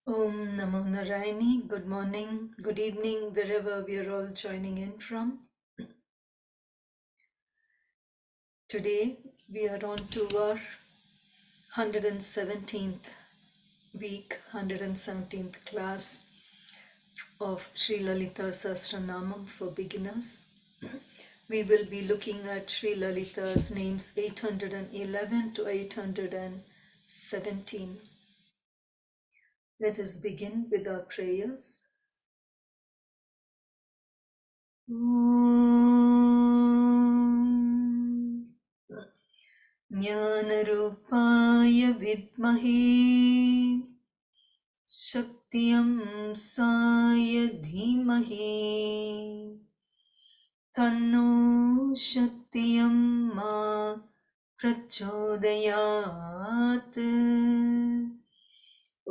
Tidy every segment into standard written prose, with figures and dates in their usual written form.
Om Namo Narayani. Good morning, good evening, wherever we are all joining in from. Today we are on to our 117th week, 117th class of Sri Lalitha Sahasranamam for beginners. We will be looking at Sri Lalitha's names 811 to 817. Let us begin with our prayers. ज्ञानरूपाय विद्महे शक्त्यंसाय धीमहि तन्नो शक्तियं मा प्रचोदयात्। ॐ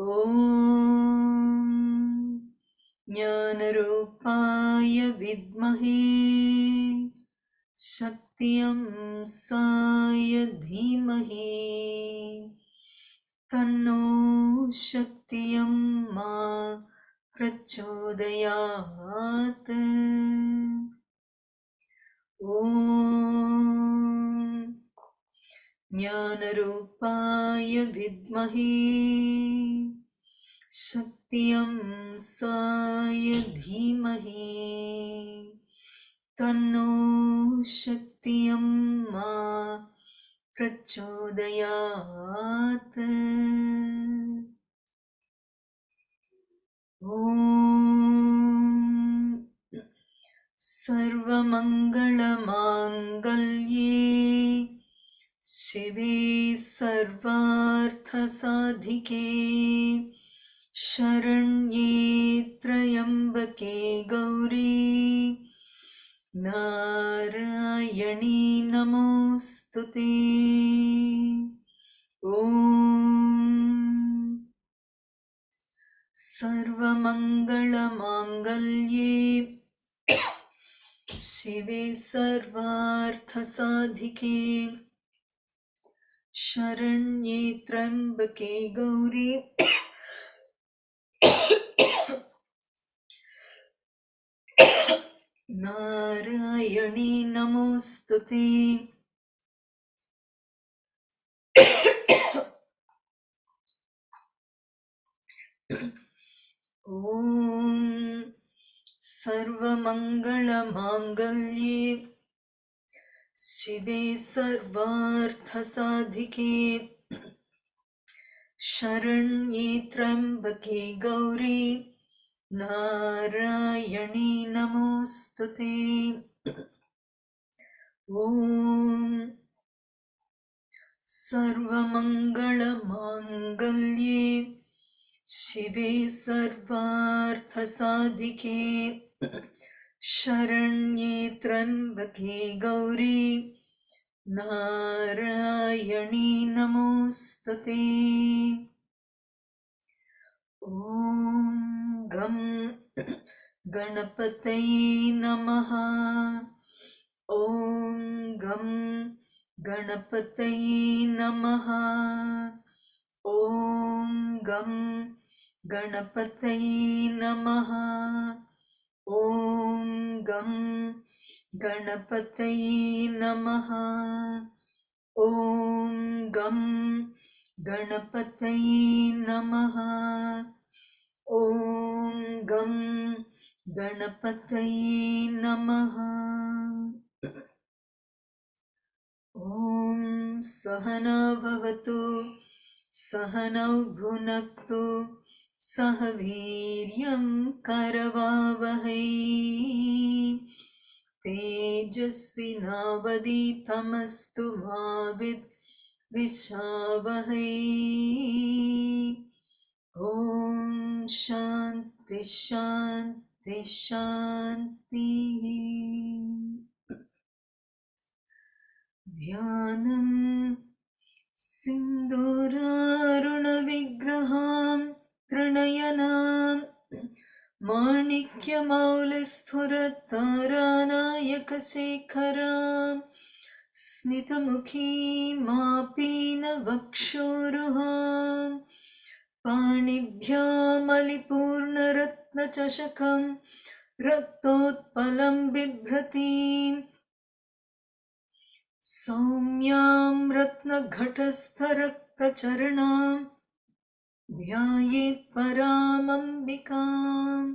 ज्ञानरूपाय विद्महे शक्त्यंसाय धीमहि तन्नो शक्तियं मा प्रचोदयात्। ॐ ज्ञानरूपाय विद्महे शक्त्यंसाय धीमहि तन्नो शक्तियं मा प्रचोदयात्। ॐ सर्वमङ्गलमाङ्गल्ये शिवे सर्वार्थसाधिके शरण्ये त्र्यम्बके गौरी नारायणी नमोऽस्तुते। ॐ सर्वमङ्गलमाङ्गल्ये शिवे सर्वार्थसाधिके शरण्ये त्र्यम्बके गौरी नारायणी नमोऽस्तुते। ॐ सर्वमङ्गलमाङ्गल्ये शिवे सर्वार्थसाधिके शरण्ये त्र्यम्बके गौरी नारायणी नमोऽस्तुते। ॐ सर्वमङ्गलमाङ्गल्ये शिवे सर्वार्थसाधिके शरण्ये त्र्यम्बके गौरी नारायणी नमोऽस्तुते। ॐ गं गणपतये नमः। ॐ गं गणपतये नमः। ॐ गं गणपतये नमः। ॐ गं गणपतये नमः। ॐ गं गणपतये नमः। ॐ गं गणपतये नमः। ॐ सहना भवतु सहनौ भुनक्तु सह वीर्यं करवावहै तेजस्विनावधीतमस्तु मा विद्विषावहै। ॐ शान्ति शान्ति शान्तिः। ध्यानं सिन्दूरारुणविग्रहां त्रिनयनां माणिक्यमौलिस्फुरत्तारानायकशेखरां स्मितमुखीं मापीनवक्षोरुहां पाणिभ्यामलिपूर्णरत्नचषकं रक्तोत्पलं बिभ्रतीं सौम्यां रत्नघटस्थरक्तचरणां ध्यायेत् परामम्बिकाम्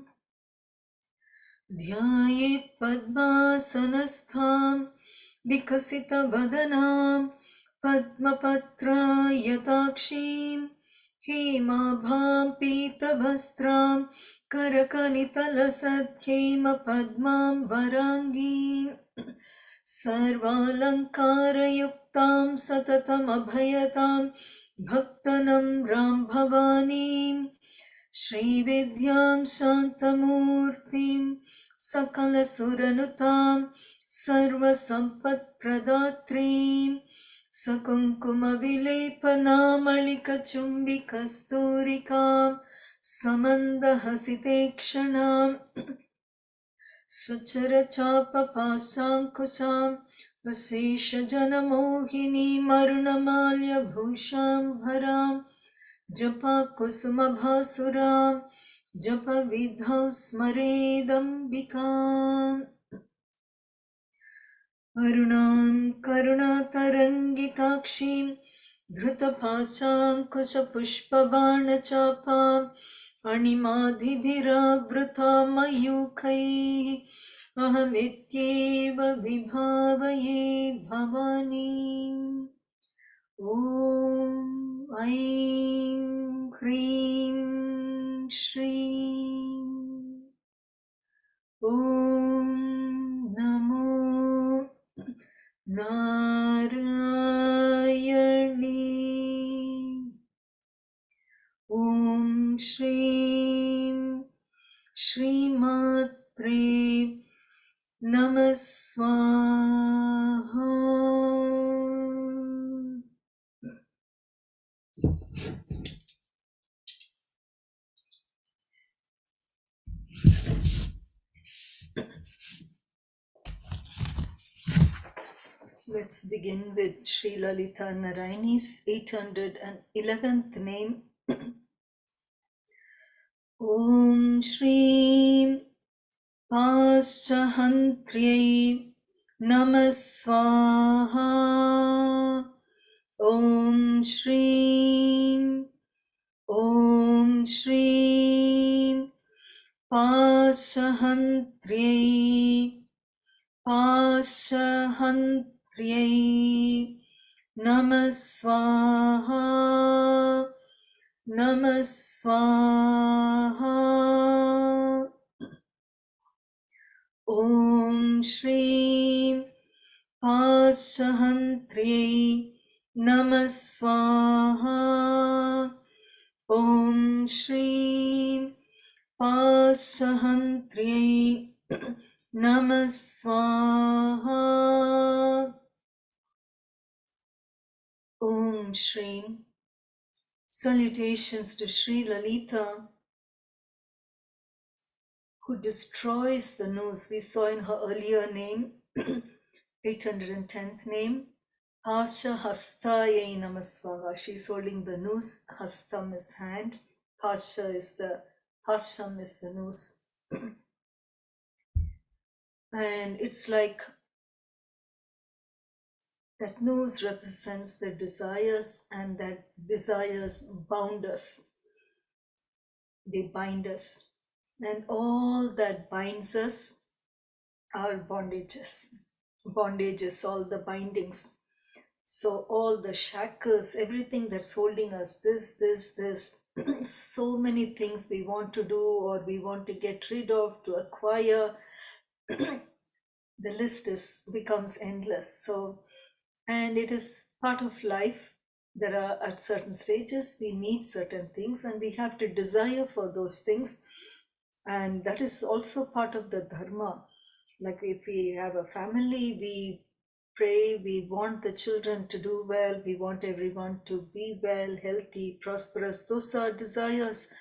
ध्यायेत् पद्मासनस्थां विकसितवदनां पद्मपत्रायताक्षीं हेमाभां पीतवस्त्रां करकलितलसद्हेमपद्मां वराङ्गीं सर्वालङ्कारयुक्तां सततमभयतां भक्तनम्रां भवानीं श्रीविद्यां शान्तमूर्तिं सकलसुरनुतां सर्वसम्पत्प्रदात्रीं सकुङ्कुमविलेपनामलिकचुम्बिकस्तूरिकां समन्दहसितेक्षणां सुचरचापपाशाङ्कुशां विशेषजनमोहिनीमरुणमाल्यभूषां भरां जपाकुसुमभासुरां जपविधौ स्मरेदम्बिकाम् अरुणां करुणातरङ्गिताक्षीं धृतपाशाङ्कुशपुष्पबाणचापाम् अणिमादिभिरावृतां मयूखैः अहमित्येव विभावये भवानीम् ॐ ऐं ह्रीं श्रीं ॐ नमो नारायणी ॐ श्रीं श्रीमात्रे नमः स्वाहा Let's begin with Sri Lalitha Narayani's 811th name. Om Śreem pāśahantryai namah swaha. Om Śreem pāśahantryai namah swaha namah swaha. Om Śreem pāśahantryai namah swaha. Om Śreem pāśahantryai namah swaha. Om Śreem. Salutations to Sri Lalitha, who destroys the noose. We saw in her earlier name, 810th name, pāśahantryai namah swaha. She's holding the noose, hastam is hand, pāśa is the, pāśam is the noose. And it's like that noose represents the desires, and that desires bound us. They bind us. And all that binds us are bondages. Bondages, all the bindings. So all the shackles, everything that's holding us, this, so many things we want to do or we want to get rid of, to acquire, the list becomes endless. So, and it is part of life. There are, at certain stages, we need certain things and we have to desire for those things. And that is also part of the dharma. Like if we have a family, we pray, we want the children to do well, we want everyone to be well, healthy, prosperous. Those are desires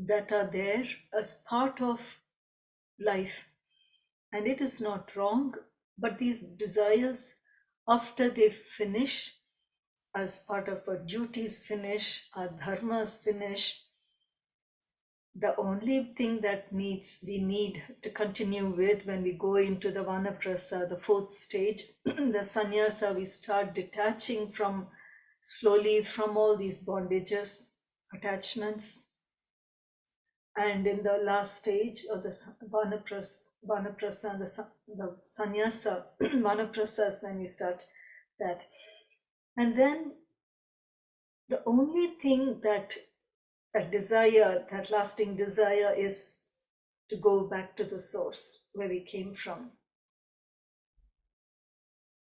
that are there as part of life. And it is not wrong, but these desires, after they finish, as part of our duties finish, our dharmas finish, the only thing that we need to continue with when we go into the vanaprastha, the fourth stage, the sannyasa, we start detaching slowly from all these bondages, attachments. And in the last stage of the vanaprastha, the sannyasa, vanaprastha is when we start that. And then the only thing that desire, that lasting desire, is to go back to the source where we came from.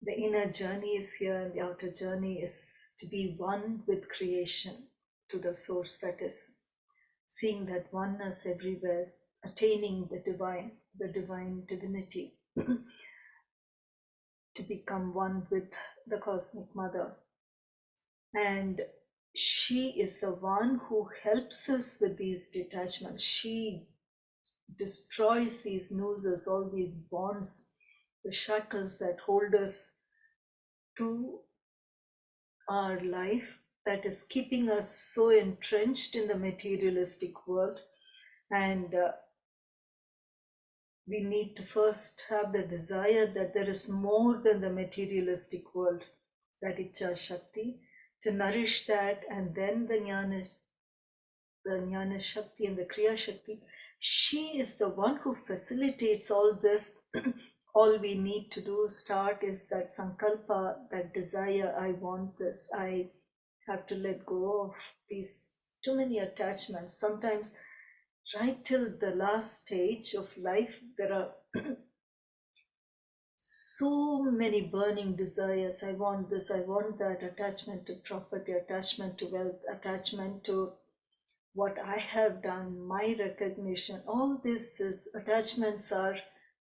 The inner journey is here and the outer journey is to be one with creation, to the source, that is seeing that oneness everywhere, attaining the divine divinity, to become one with the cosmic mother. And she is the one who helps us with these detachments. She destroys these nooses, all these bonds, the shackles that hold us to our life, that is keeping us so entrenched in the materialistic world. And we need to first have the desire that there is more than the materialistic world, that Ichcha Shakti, to nourish that, and then the Jnana Shakti and the Kriya Shakti. She is the one who facilitates all this. All we need to do, start, is that sankalpa, that desire, I want this, I have to let go of these too many attachments. Sometimes right till the last stage of life, there are so many burning desires. I want this, I want that, attachment to property, attachment to wealth, attachment to what I have done, my recognition. All this is, attachments are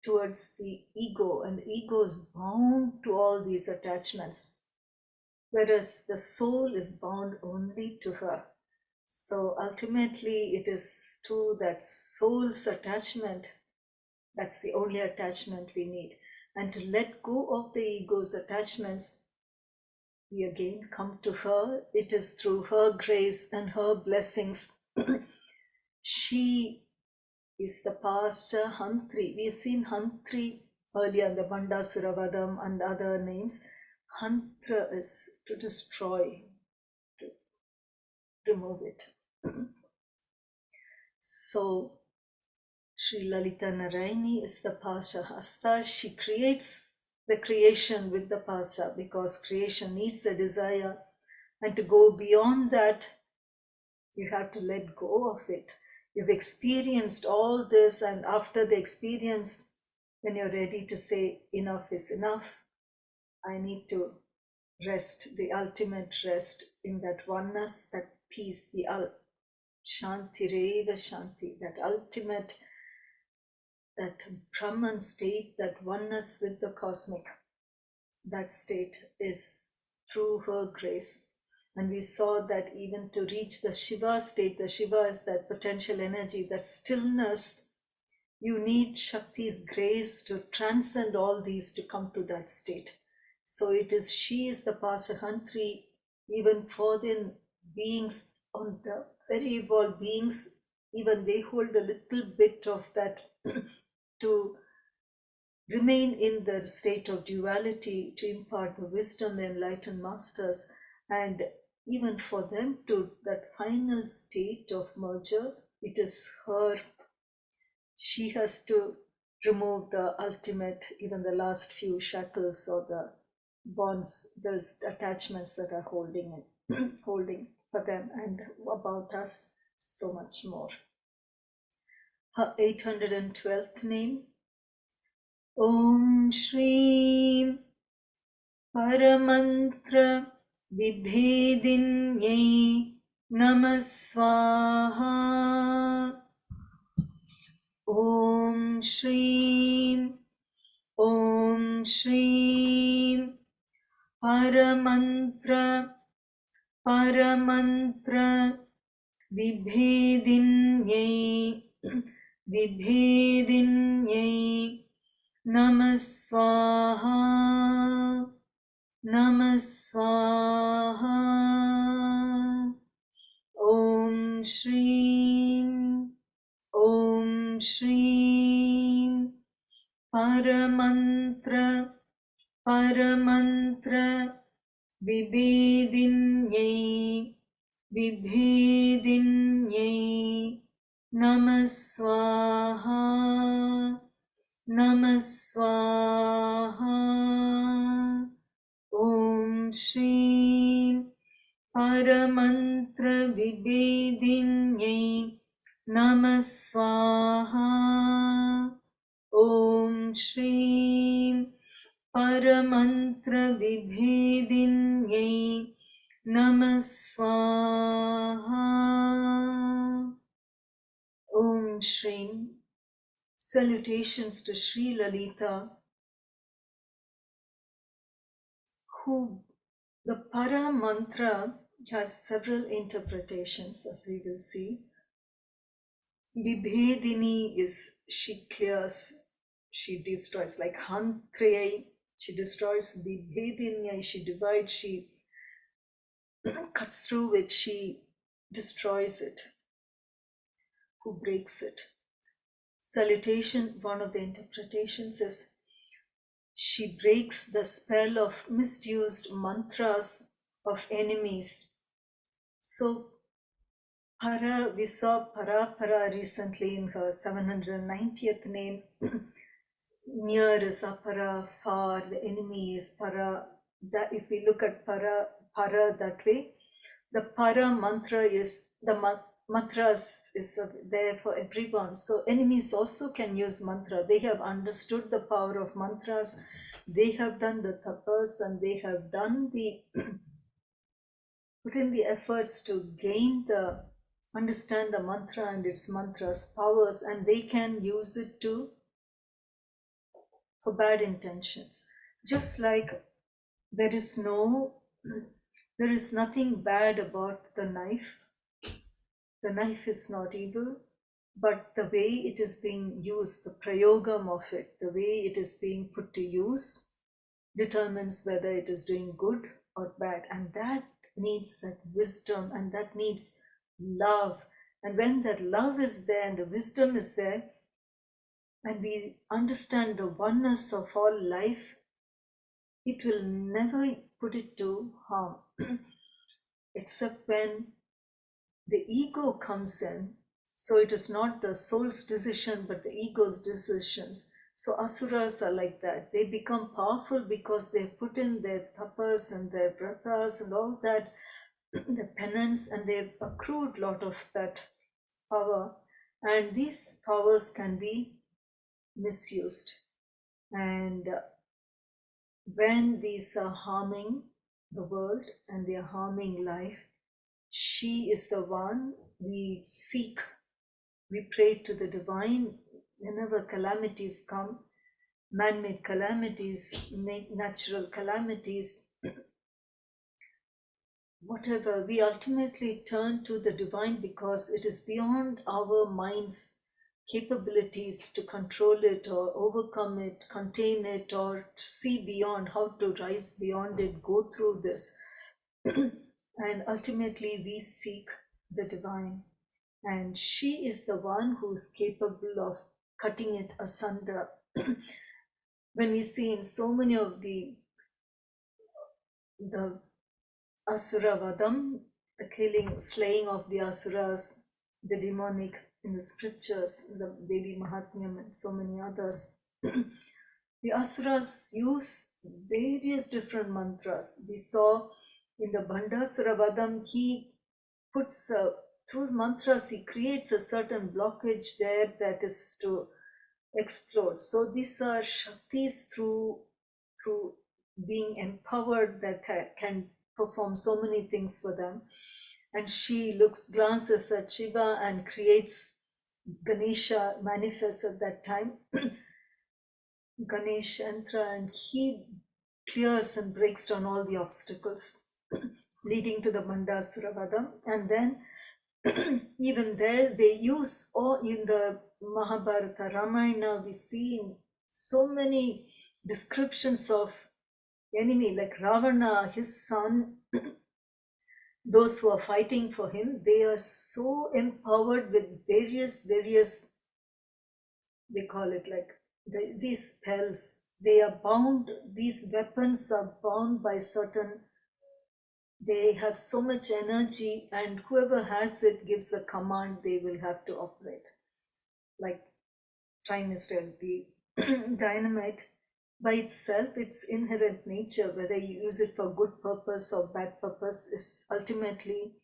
towards the ego, and the ego is bound to all these attachments, whereas the soul is bound only to her. So ultimately it is to that soul's attachment, that's the only attachment we need. And to let go of the ego's attachments, we again come to her. It is through her grace and her blessings. She is the pāśahantryai. We have seen Hantri earlier in the Bandasuravadam and other names. Hantra is to destroy, to remove it. So Sri Lalitha Narayani is the pāśahasta. She creates the creation with the pāśah, because creation needs a desire, and to go beyond that, you have to let go of it. You've experienced all this, and after the experience, when you're ready to say enough is enough, I need to rest, the ultimate rest in that oneness, that peace, the shantireva shanti, that ultimate, that Brahman state, that oneness with the cosmic, that state is through her grace. And we saw that even to reach the Shiva state, the Shiva is that potential energy, that stillness, you need Shakti's grace to transcend all these to come to that state. So she is the pāśahantryai, even for the beings, on the very evolved beings, even they hold a little bit of that to remain in the state of duality, to impart the wisdom, the enlightened masters, and even for them to that final state of merger, it is her. She has to remove the ultimate, even the last few shackles or the bonds, those attachments that are holding for them, and about us so much more. Her 812th name, Om Śreem paramantra vibhēdinyai namah swaha. Om Śreem paramantra vibhēdinyai namah swaha. namah swaha. Om Śreem, Om Śreem, paramantra, paramantra, vibhēdinyai, vibhēdinyai, namah swaha, namah swaha. Om Śreem, paramantra vibhēdinyai, namah swaha. Om Śreem, paramantra vibhēdinyai, namah swaha. Om Śreem. Salutations to Sri Lalitha, who the paramantra has several interpretations, as we will see. Vibhēdinyai is she clears, she destroys, like hantryai, she destroys. Vibhēdinyai, she divides, she cuts through it, she destroys it. Who breaks it? Salutation, one of the interpretations is she breaks the spell of misused mantras of enemies. So Para, we saw Para recently in her 790th name. Near is Apara, far, the enemy is Para. That if we look at Para that way, the Para mantra is, the mantras is there for everyone. So enemies also can use mantra. They have understood the power of mantras. They have done the tapas and they have done the put in the efforts to gain the understand the mantra and its mantras powers, and they can use it to for bad intentions. Just like there is nothing bad about the knife. The knife is not evil, but the way it is being used, the prayogam of it, the way it is being put to use, determines whether it is doing good or bad. And that needs that wisdom, and that needs love. And when that love is there and the wisdom is there, and we understand the oneness of all life, it will never put it to harm. Except when the ego comes in. So it is not the soul's decision, but the ego's decisions. So asuras are like that. They become powerful because they put in their tapas and their vratas and all that, the penance, and they've accrued a lot of that power. And these powers can be misused. And when these are harming the world and they are harming life, she is the one we seek. We pray to the divine whenever calamities come, man-made calamities, natural calamities, whatever, we ultimately turn to the divine because it is beyond our mind's capabilities to control it or overcome it, contain it, or to see beyond, how to rise beyond it, go through this. And ultimately we seek the divine. And she is the one who is capable of cutting it asunder. When we see in so many of the Asura Vadam, the killing, slaying of the Asuras, the demonic in the scriptures, the Devi Mahatmyam and so many others, the Asuras use various different mantras. We saw in the Bandasura Vadam, he puts through mantras, he creates a certain blockage there that is to explode. So these are Shaktis through being empowered that can perform so many things for them. And she glances at Shiva and creates Ganesha, manifests at that time, Ganesh Yantra, and he clears and breaks down all the obstacles leading to the Mandasura Vadam. And then even there they use, or in the Mahabharata, Ramayana, we see in so many descriptions of enemy, like Ravana, his son, those who are fighting for him, they are so empowered with various, they call it like these spells. They are bound, these weapons are bound by certain, they have so much energy, and whoever has it gives the command they will have to operate. Like trimester, the dynamite by itself, its inherent nature, whether you use it for good purpose or bad purpose, is ultimately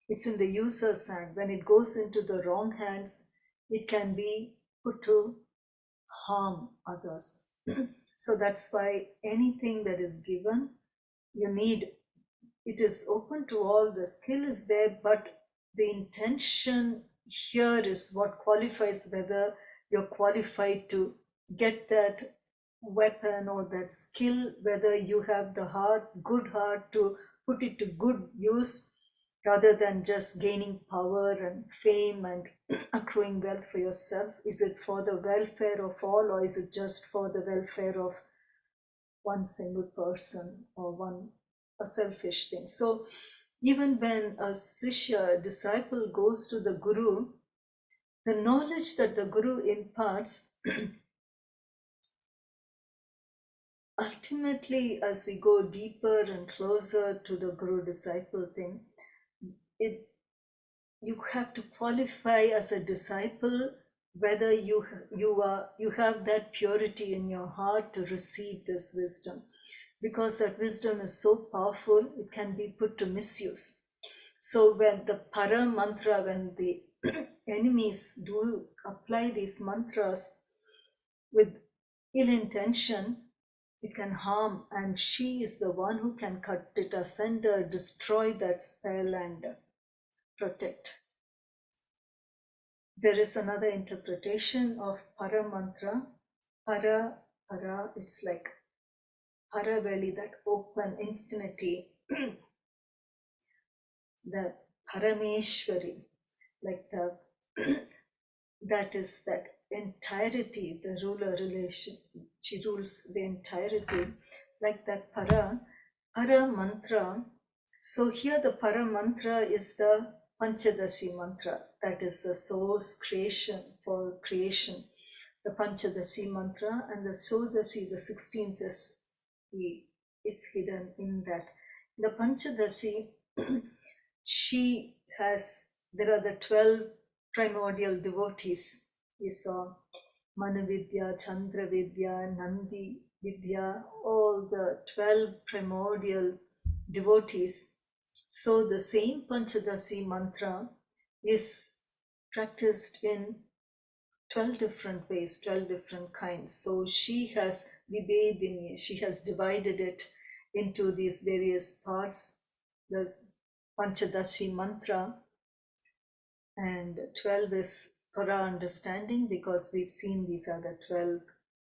it's in the user's hand. When it goes into the wrong hands, it can be put to harm others. So that's why anything that is given, you need, it is open to all, the skill is there, but the intention here is what qualifies whether you're qualified to get that weapon or that skill, whether you have the heart, good heart, to put it to good use rather than just gaining power and fame and accruing wealth for yourself. Is it for the welfare of all, or is it just for the welfare of one single person or one, a selfish thing? So even when a sishya, disciple, goes to the guru, the knowledge that the guru imparts, ultimately, as we go deeper and closer to the guru disciple thing, it, you have to qualify as a disciple whether you have that purity in your heart to receive this wisdom, because that wisdom is so powerful, it can be put to misuse. So when the paramantra, when the enemies do apply these mantras with ill intention, it can harm, and she is the one who can cut it asunder, destroy that spell, and protect. There is another interpretation of paramantra. Para, it's like paraveli, that open infinity, the parameshwari, like the that is that entirety, the ruler relation, she rules the entirety, like that para mantra. So here the para mantra is the Panchadasi mantra, that is the source creation for creation, the Panchadasi mantra, and the Sodasi, the 16th, is hidden in that. The Panchadasi, she has, there are the 12 primordial devotees. We saw Manavidya, Chandravidya, Nandi Vidya, all the 12 primordial devotees. So the same Panchadasi mantra is practiced in 12 different ways, 12 different kinds. So she has vibhēdinyai, she has divided it into these various parts. There's Panchadasi mantra, and 12 is for our understanding, because we've seen these are the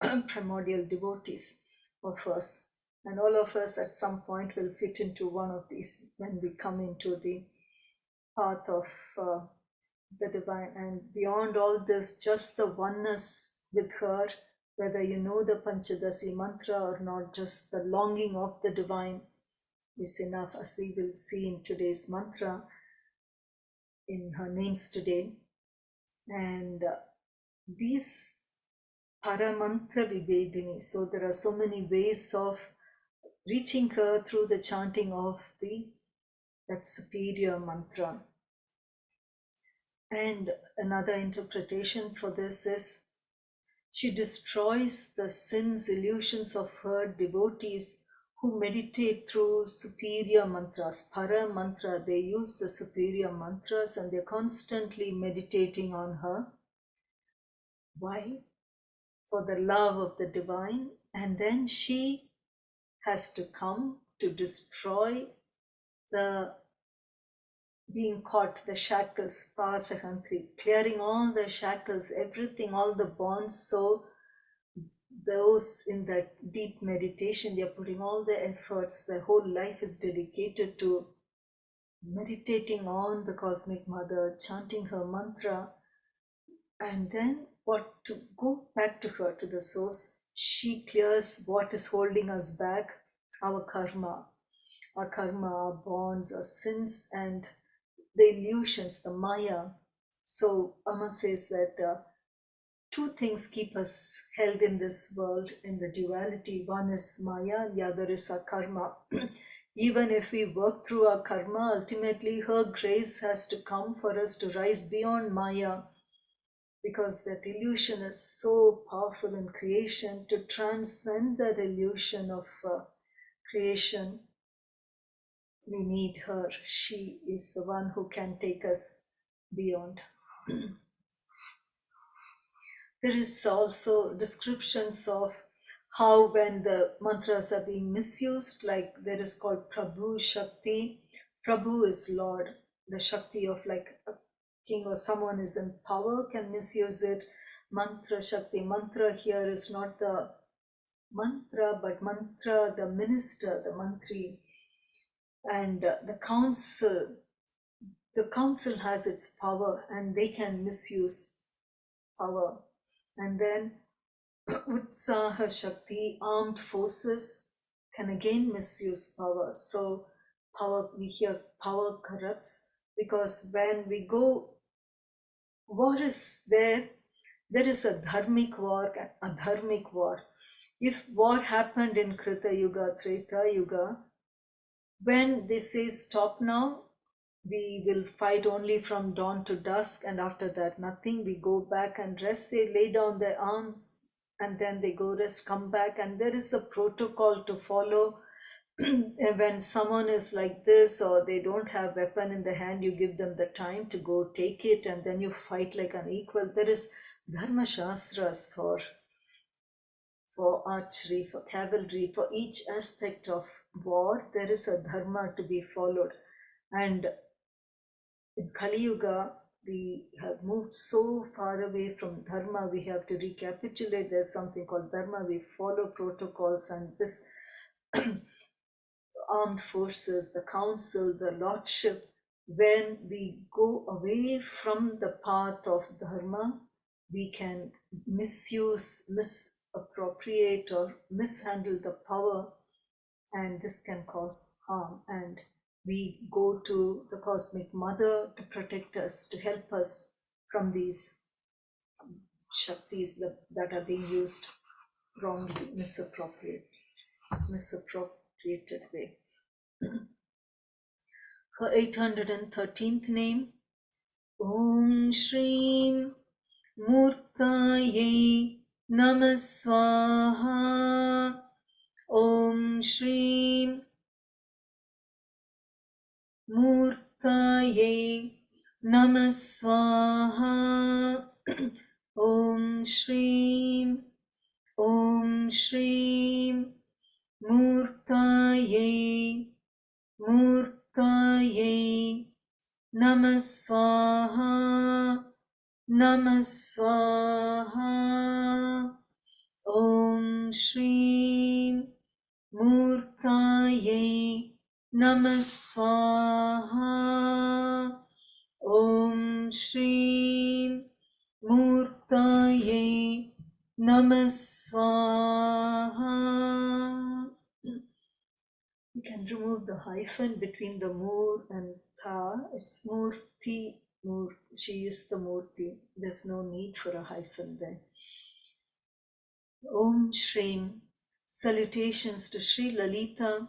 12 primordial devotees of us. And all of us at some point will fit into one of these when we come into the path of the divine. And beyond all this, just the oneness with her, whether you know the Panchadasi mantra or not, just the longing of the divine is enough, as we will see in today's mantra, in her names today. And these paramantra vibhēdinyai, so there are so many ways of reaching her through the chanting of that superior mantra. And another interpretation for this is she destroys the sins, illusions of her devotees who meditate through superior mantras. Para mantra, they use the superior mantras and they're constantly meditating on her. Why? For the love of the divine. And then she has to come to destroy the being caught, the shackles, pāśahantryai, clearing all the shackles, everything, all the bonds. So those in that deep meditation, they're putting all their efforts, their whole life is dedicated to meditating on the Cosmic Mother, chanting her mantra, and then what, to go back to her, to the source. She clears what is holding us back, our karma, our bonds, our sins, and the illusions, the maya. So Amma says that two things keep us held in this world, in the duality. One is maya, the other is our karma. Even if we work through our karma, ultimately her grace has to come for us to rise beyond maya, because that illusion is so powerful in creation. To transcend that illusion of creation, we need her. She is the one who can take us beyond. There is also descriptions of how when the mantras are being misused, like there is called Prabhu Shakti. Prabhu is Lord, the Shakti of like a king or someone is in power can misuse it. Mantra Shakti. Mantra here is not the mantra, but mantra, the minister, the mantri. And the council has its power and they can misuse power. And then Utsaha Shakti, armed forces, can again misuse power. So power, we hear power corrupts, because when we go, war is there, there is a dharmic war and adharmic war. If war happened in Krita Yuga, Treta Yuga, when they say stop now, we will fight only from dawn to dusk, and after that nothing, we go back and rest. They lay down their arms and then they go rest, come back, and there is a protocol to follow. When someone is like this or they don't have weapon in the hand, you give them the time to go take it and then you fight like an equal. There is dharma shastras for archery, for cavalry, for each aspect of war. There is a dharma to be followed. And in Kali Yuga, we have moved so far away from dharma, we have to recapitulate. There's something called dharma. We follow protocols, and this armed forces, the council, the lordship, when we go away from the path of dharma, we can misuse, misappropriate, or mishandle the power, and this can cause harm. And we go to the cosmic mother to protect us, to help us from these shaktis that are being used wrongly, misappropriated way. Her 813th name, Om Śreem mūr-ttāyai namah swaha. Om Śreem mūr-ttāyai namah swaha. Om Śreem mūr-ttāyai namah swaha. Om Śreem mūr-ttāyai namah swaha. Om Śreem mūr-ttāyai namah swaha. We can remove the hyphen between the mūr and tha. It's mūrti. She is the mūrti. There's no need for a hyphen there. Om Śreem. Salutations to Sri Lalitha,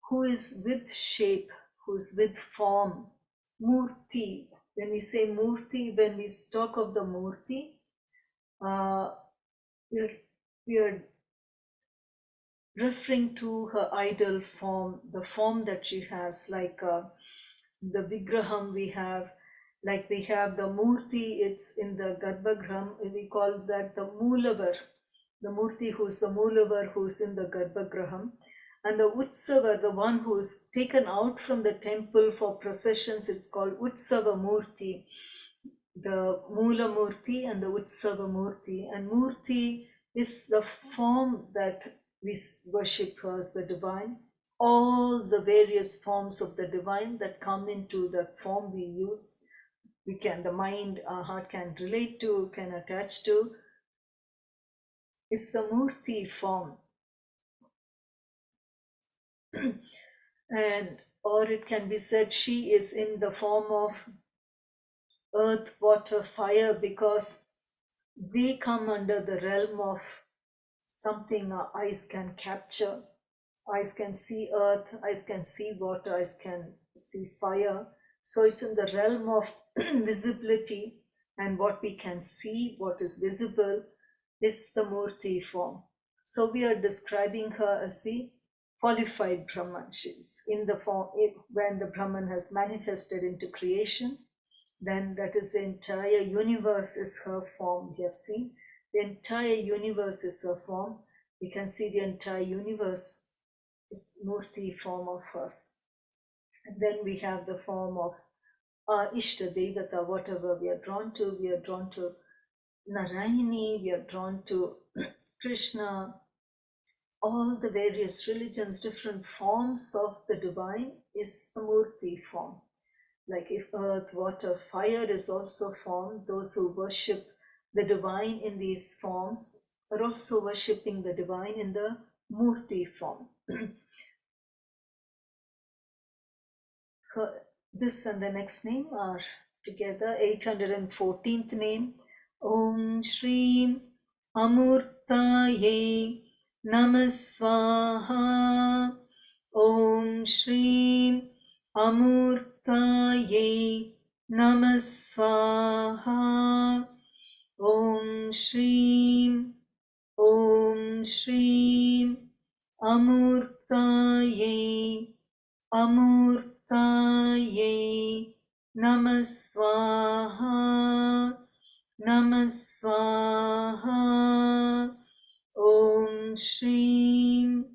who is with shape, who is with form. Mūrti. When we say mūrti, when we talk of the mūrti, we are referring to her idol form, the form that she has, like the vigraham we have, like we have the mūrti, it's in the garbhagriha, we call that the mūlavar, the mūrti who's the mūlavar, who's in the garbhagriha, and the utsava, the one who is taken out from the temple for processions, it's called utsava mūrti, the Mula Murti and the Utsava Murti. And Murti is the form that we worship as the divine. All the various forms of the divine that come into that form we use, the mind, our heart can relate to, can attach to, is the Murti form. And or it can be said she is in the form of earth, water, fire, because they come under the realm of something our eyes can capture. Eyes can see earth, eyes can see water, eyes can see fire. So it's in the realm of visibility, and what we can see, what is visible, is the Murti form. So we are describing her as the qualified Brahman. She's in the form, when the Brahman has manifested into creation, then that is the entire universe is her form. We have seen the entire universe is her form. We can see the entire universe is Murti form of hers. And then we have the form of our Ishta Devata, whatever we are drawn to. We are drawn to Narayani, we are drawn to Krishna, all the various religions, different forms of the divine is a Murti form. Like if earth, water, fire is also form, those who worship the divine in these forms are also worshipping the divine in the Murti form. This and the next name are together. 814th name, Om Śreem amūrttāyai namah swaha. Om Śreem amūrttāyai namah swaha. Om Śreem amūrttāyai amūrttāyai namah swaha. Om Śreem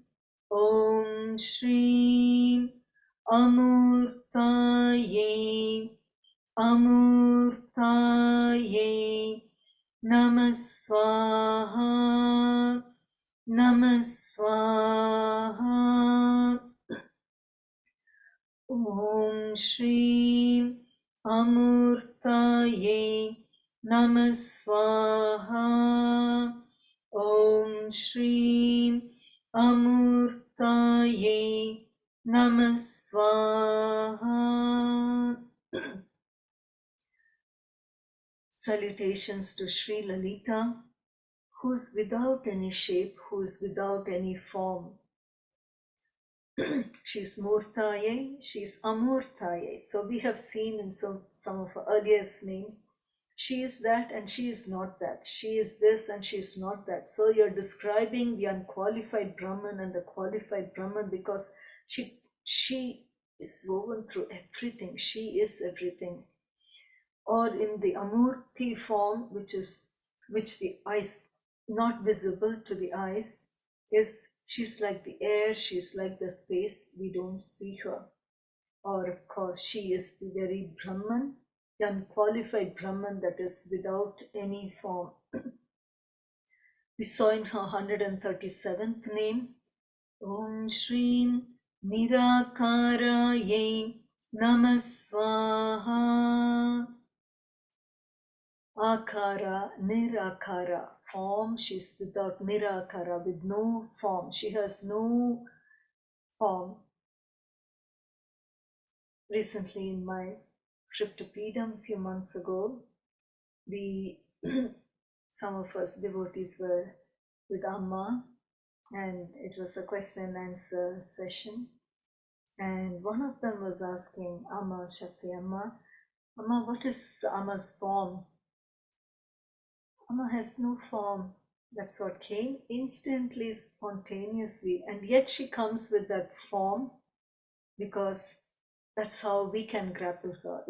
amūrttāyai namah swaha. Om Śreem amūrttāyai namah swaha. Om Śreem amūrttāyai namah swaha. Salutations to Sri Lalitha, who is without any shape, who is without any form. She's mūr-ttāyai, she's amūrttāyai. So we have seen in some of her earliest names, she is that and she is not that. She is this and she is not that. So you're describing the unqualified Brahman and the qualified Brahman because she is woven through everything. She is everything. Or in the amūrti form, which the eyes, not visible to the eyes, is she's like the air, she's like the space, we don't see her. Or of course, she is the very Brahman, the unqualified Brahman that is without any form. We saw in her 137th name, Om Śreem Nirakarayai namah swaha. Akara, nirakara, form, she's without nirakara, with no form. She has no form. Recently in my trip to Pedam a few months ago, some of us devotees were with Amma, and it was a question and answer session. And one of them was asking Amma, Shakti Amma, what is Amma's form? Amma has no form. That's what came instantly, spontaneously. And yet she comes with that form because that's how we can grapple her.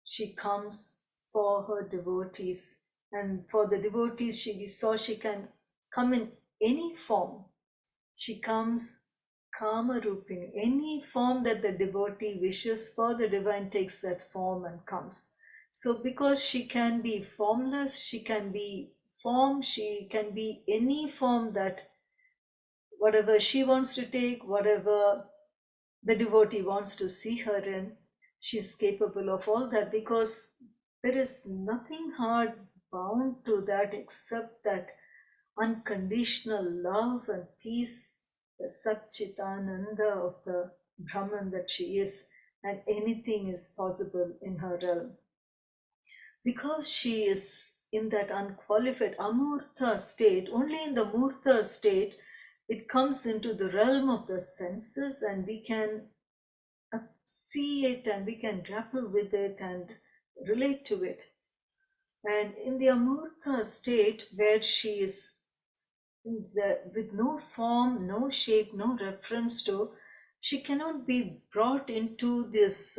She comes for her devotees. And for the devotees, we saw she can come in any form. She comes Kama Rupini. Any form that the devotee wishes for, the divine takes that form and comes. So because she can be formless, she can be form, she can be any form that whatever she wants to take, whatever the devotee wants to see her in, she's capable of all that because there is nothing hard bound to that except that unconditional love and peace the Satchitananda of the Brahman that she is, and anything is possible in her realm. Because she is in that unqualified amūrta state, only in the mūrta state, it comes into the realm of the senses and we can see it and we can grapple with it and relate to it. And in the amūrta state, where she is with no form, no shape, no reference to, she cannot be brought into this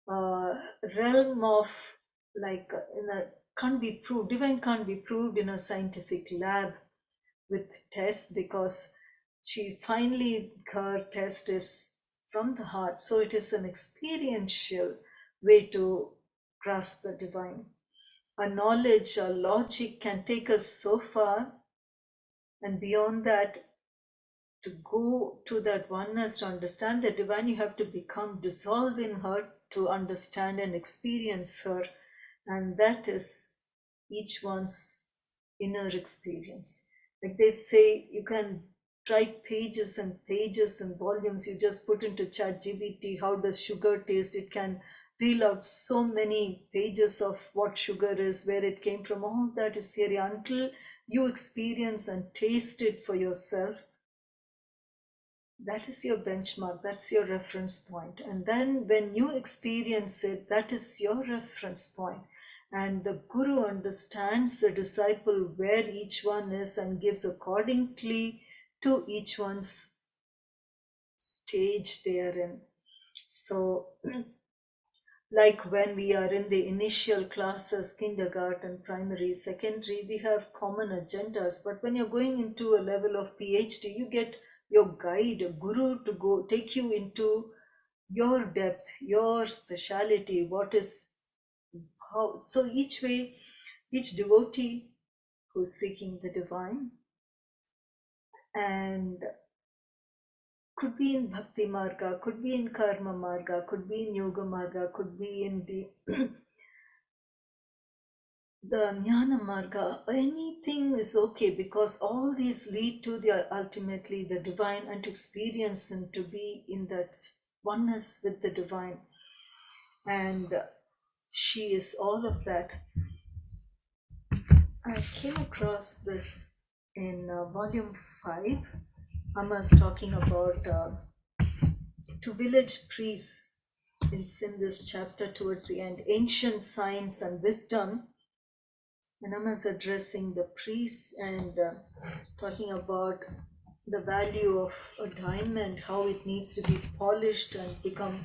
realm of like can't be proved, divine can't be proved in a scientific lab with tests, because she finally, her test is from the heart. So it is an experiential way to grasp the divine. Our knowledge, our logic can take us so far, and beyond that, to go to that oneness, to understand the divine, you have to become dissolved in her to understand and experience her. And that is each one's inner experience. Like they say, you can write pages and pages and volumes. You just put into ChatGPT, how does sugar taste? It can reel out so many pages of what sugar is, where it came from. All that is theory. Until you experience and taste it for yourself, that is your benchmark, that's your reference point. And then when you experience it, that is your reference point. And the guru understands the disciple where each one is and gives accordingly to each one's stage they are in. So like when we are in the initial classes, kindergarten, primary, secondary, we have common agendas. But when you're going into a level of PhD, you get your guide, a guru, to go take you into your depth, your speciality, what is how. So each way, each devotee who's seeking the divine, and could be in bhakti marga, could be in karma marga, could be in yoga marga, could be in the jnana marga, anything is okay, because all these lead to the ultimately the divine, and to experience and to be in that oneness with the divine. And she is all of that. I came across this in volume 5. Amma is talking about two village priests. It's in this chapter towards the end, ancient science and wisdom. And Amma is addressing the priests and talking about the value of a diamond, how it needs to be polished and become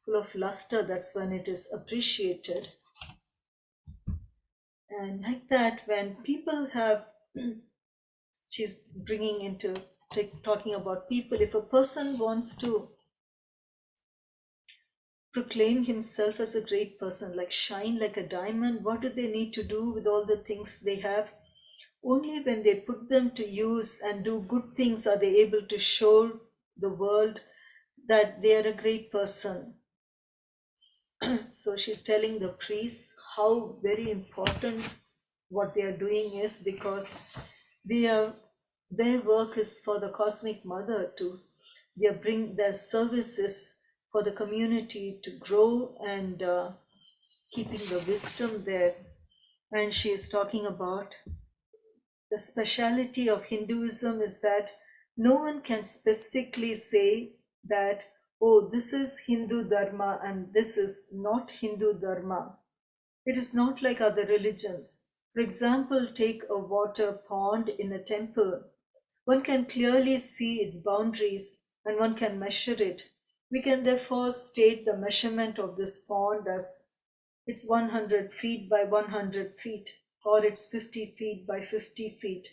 full of luster. That's when it is appreciated. And like that, when people have, she's bringing into talking about people, if a person wants to proclaim himself as a great person, like shine like a diamond, what do they need to do with all the things they have? Only when they put them to use and do good things are they able to show the world that they are a great person. So she's telling the priests how very important what they are doing is, because their work is for the cosmic mother to bring their services for the community to grow, and keeping the wisdom there. And she is talking about the speciality of Hinduism is that no one can specifically say that, oh, this is Hindu Dharma and this is not Hindu Dharma. It is not like other religions. For example, take a water pond in a temple. One can clearly see its boundaries and one can measure it. We can therefore state the measurement of this pond as it's 100 feet by 100 feet, or it's 50 feet by 50 feet.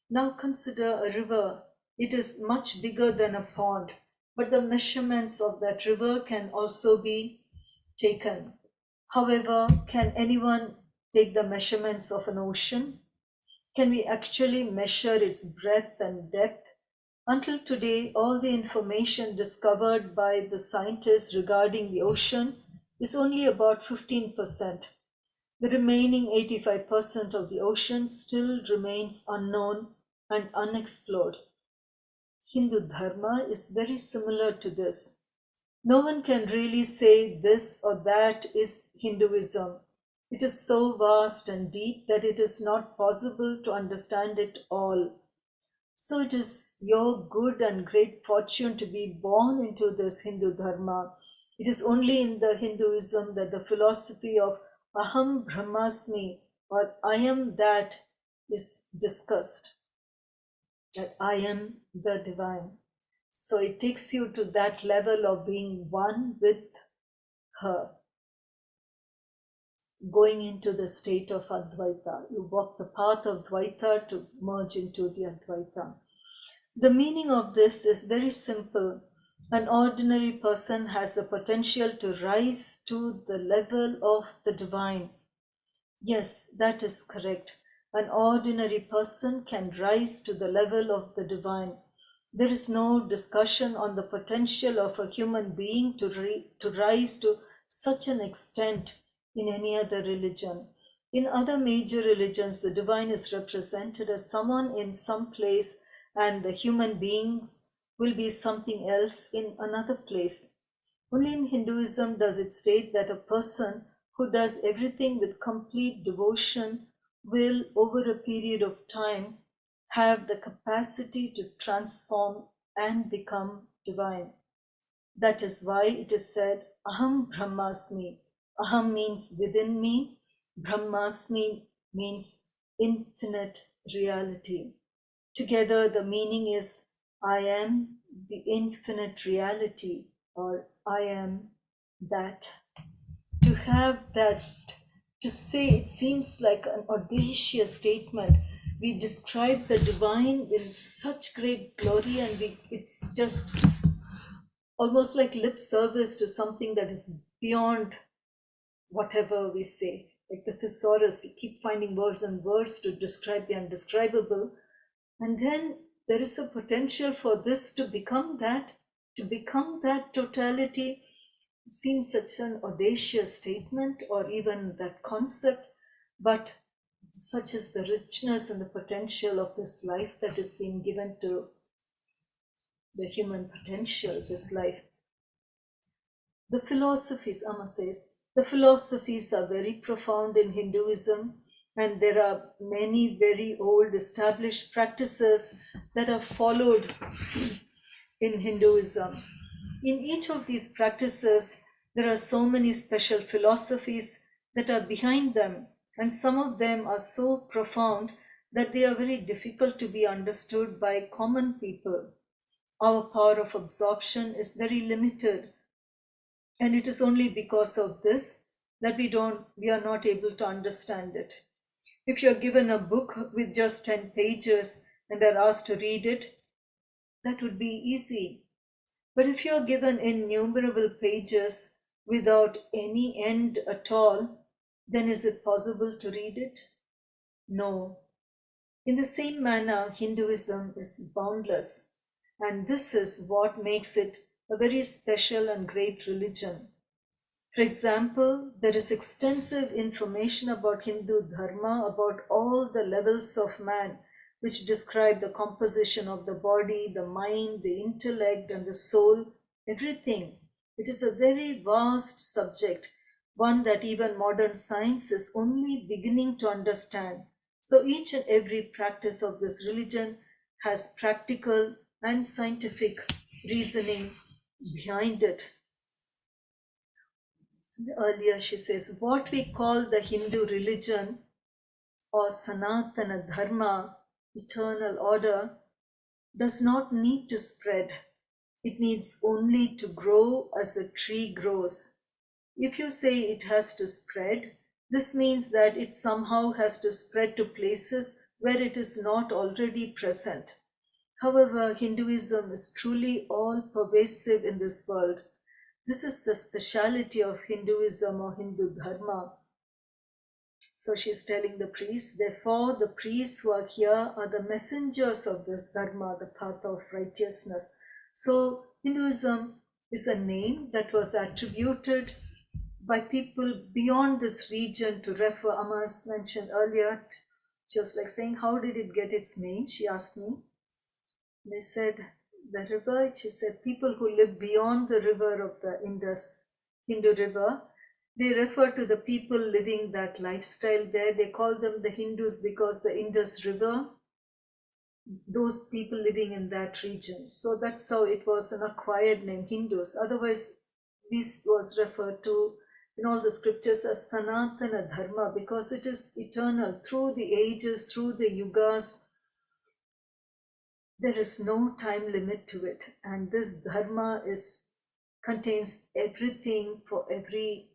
Now consider a river. It is much bigger than a pond, but the measurements of that river can also be taken. However, can anyone take the measurements of an ocean? Can we actually measure its breadth and depth? Until today, all the information discovered by the scientists regarding the ocean is only about 15%. The remaining 85% of the ocean still remains unknown and unexplored. Hindu Dharma is very similar to this. No one can really say this or that is Hinduism. It is so vast and deep that it is not possible to understand it all. So it is your good and great fortune to be born into this Hindu Dharma. It is only in the Hinduism that the philosophy of Aham Brahmasmi, or I am that, is discussed. That I am the divine. So it takes you to that level of being one with her, going into the state of Advaita. You walk the path of Dvaita to merge into the Advaita. The meaning of this is very simple. An ordinary person has the potential to rise to the level of the divine. Yes, that is correct. An ordinary person can rise to the level of the divine. There is no discussion on the potential of a human being to rise to such an extent in any other religion. In other major religions, the divine is represented as someone in some place, and the human beings will be something else in another place. Only in Hinduism does it state that a person who does everything with complete devotion will, over a period of time, have the capacity to transform and become divine. That is why it is said, Aham Brahmasmi. Aham means within me, Brahmasmi means infinite reality. Together, the meaning is I am the infinite reality, or I am that. To have that, to say, it seems like an audacious statement. We describe the divine in such great glory, and it's just almost like lip service to something that is beyond whatever we say. Like the thesaurus, you keep finding words and words to describe the undescribable. And then there is a potential for this to become that totality. It seems such an audacious statement, or even that concept, but such is the richness and the potential of this life that is being given to the human potential, this life. The philosophies, Amma says, the philosophies are very profound in Hinduism, and there are many very old established practices that are followed in Hinduism. In each of these practices, there are so many special philosophies that are behind them, and some of them are so profound that they are very difficult to be understood by common people. Our power of absorption is very limited, and it is only because of this that we are not able to understand it. If you're given a book with just 10 pages and are asked to read it, that would be easy. But if you're given innumerable pages without any end at all, then is it possible to read it? No. In the same manner, Hinduism is boundless, and this is what makes it a very special and great religion. For example, there is extensive information about Hindu Dharma, about all the levels of man, which describe the composition of the body, the mind, the intellect, and the soul, everything. It is a very vast subject, one that even modern science is only beginning to understand. So each and every practice of this religion has practical and scientific reasoning behind it. Earlier she says, what we call the Hindu religion or Sanatana Dharma, eternal order, does not need to spread. It needs only to grow as a tree grows. If you say it has to spread, this means that it somehow has to spread to places where it is not already present. However, Hinduism is truly all pervasive in this world. This is the speciality of Hinduism or Hindu Dharma. So she's telling the priests, therefore the priests who are here are the messengers of this Dharma, the path of righteousness. So Hinduism is a name that was attributed by people beyond this region to refer. Amma's mentioned earlier, she was like saying, how did it get its name? She asked me. They said, the river, she said, people who live beyond the river of the Indus, Hindu river, they refer to the people living that lifestyle there. They call them the Hindus because the Indus River, those people living in that region. So that's how it was an acquired name, Hindus. Otherwise, this was referred to in all the scriptures as Sanatana Dharma because it is eternal through the ages, through the yugas. There is no time limit to it. And this Dharma contains everything for every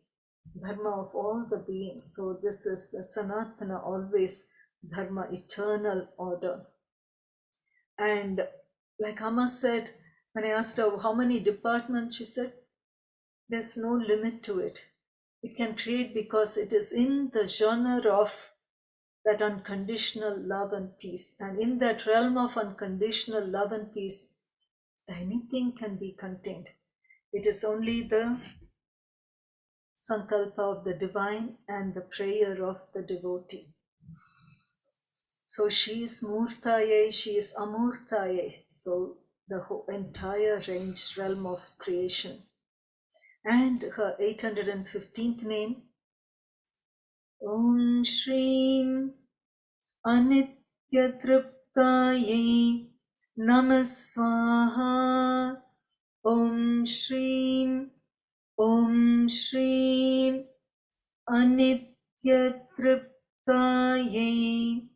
Dharma of all the beings. So this is the Sanatana, always Dharma, eternal order. And like Amma said, when I asked her how many departments, she said, there's no limit to it. It can create because it is in the genre of that unconditional love and peace. And in that realm of unconditional love and peace, anything can be contained. It is only the sankalpa of the divine and the prayer of the devotee. So she is mūr-ttāyai, she is amūrttāyai. So the whole entire range, realm of creation. And her 815th name, Om Śreem Anityatriptāyai namah swaha. Om Śreem Anityatriptāyai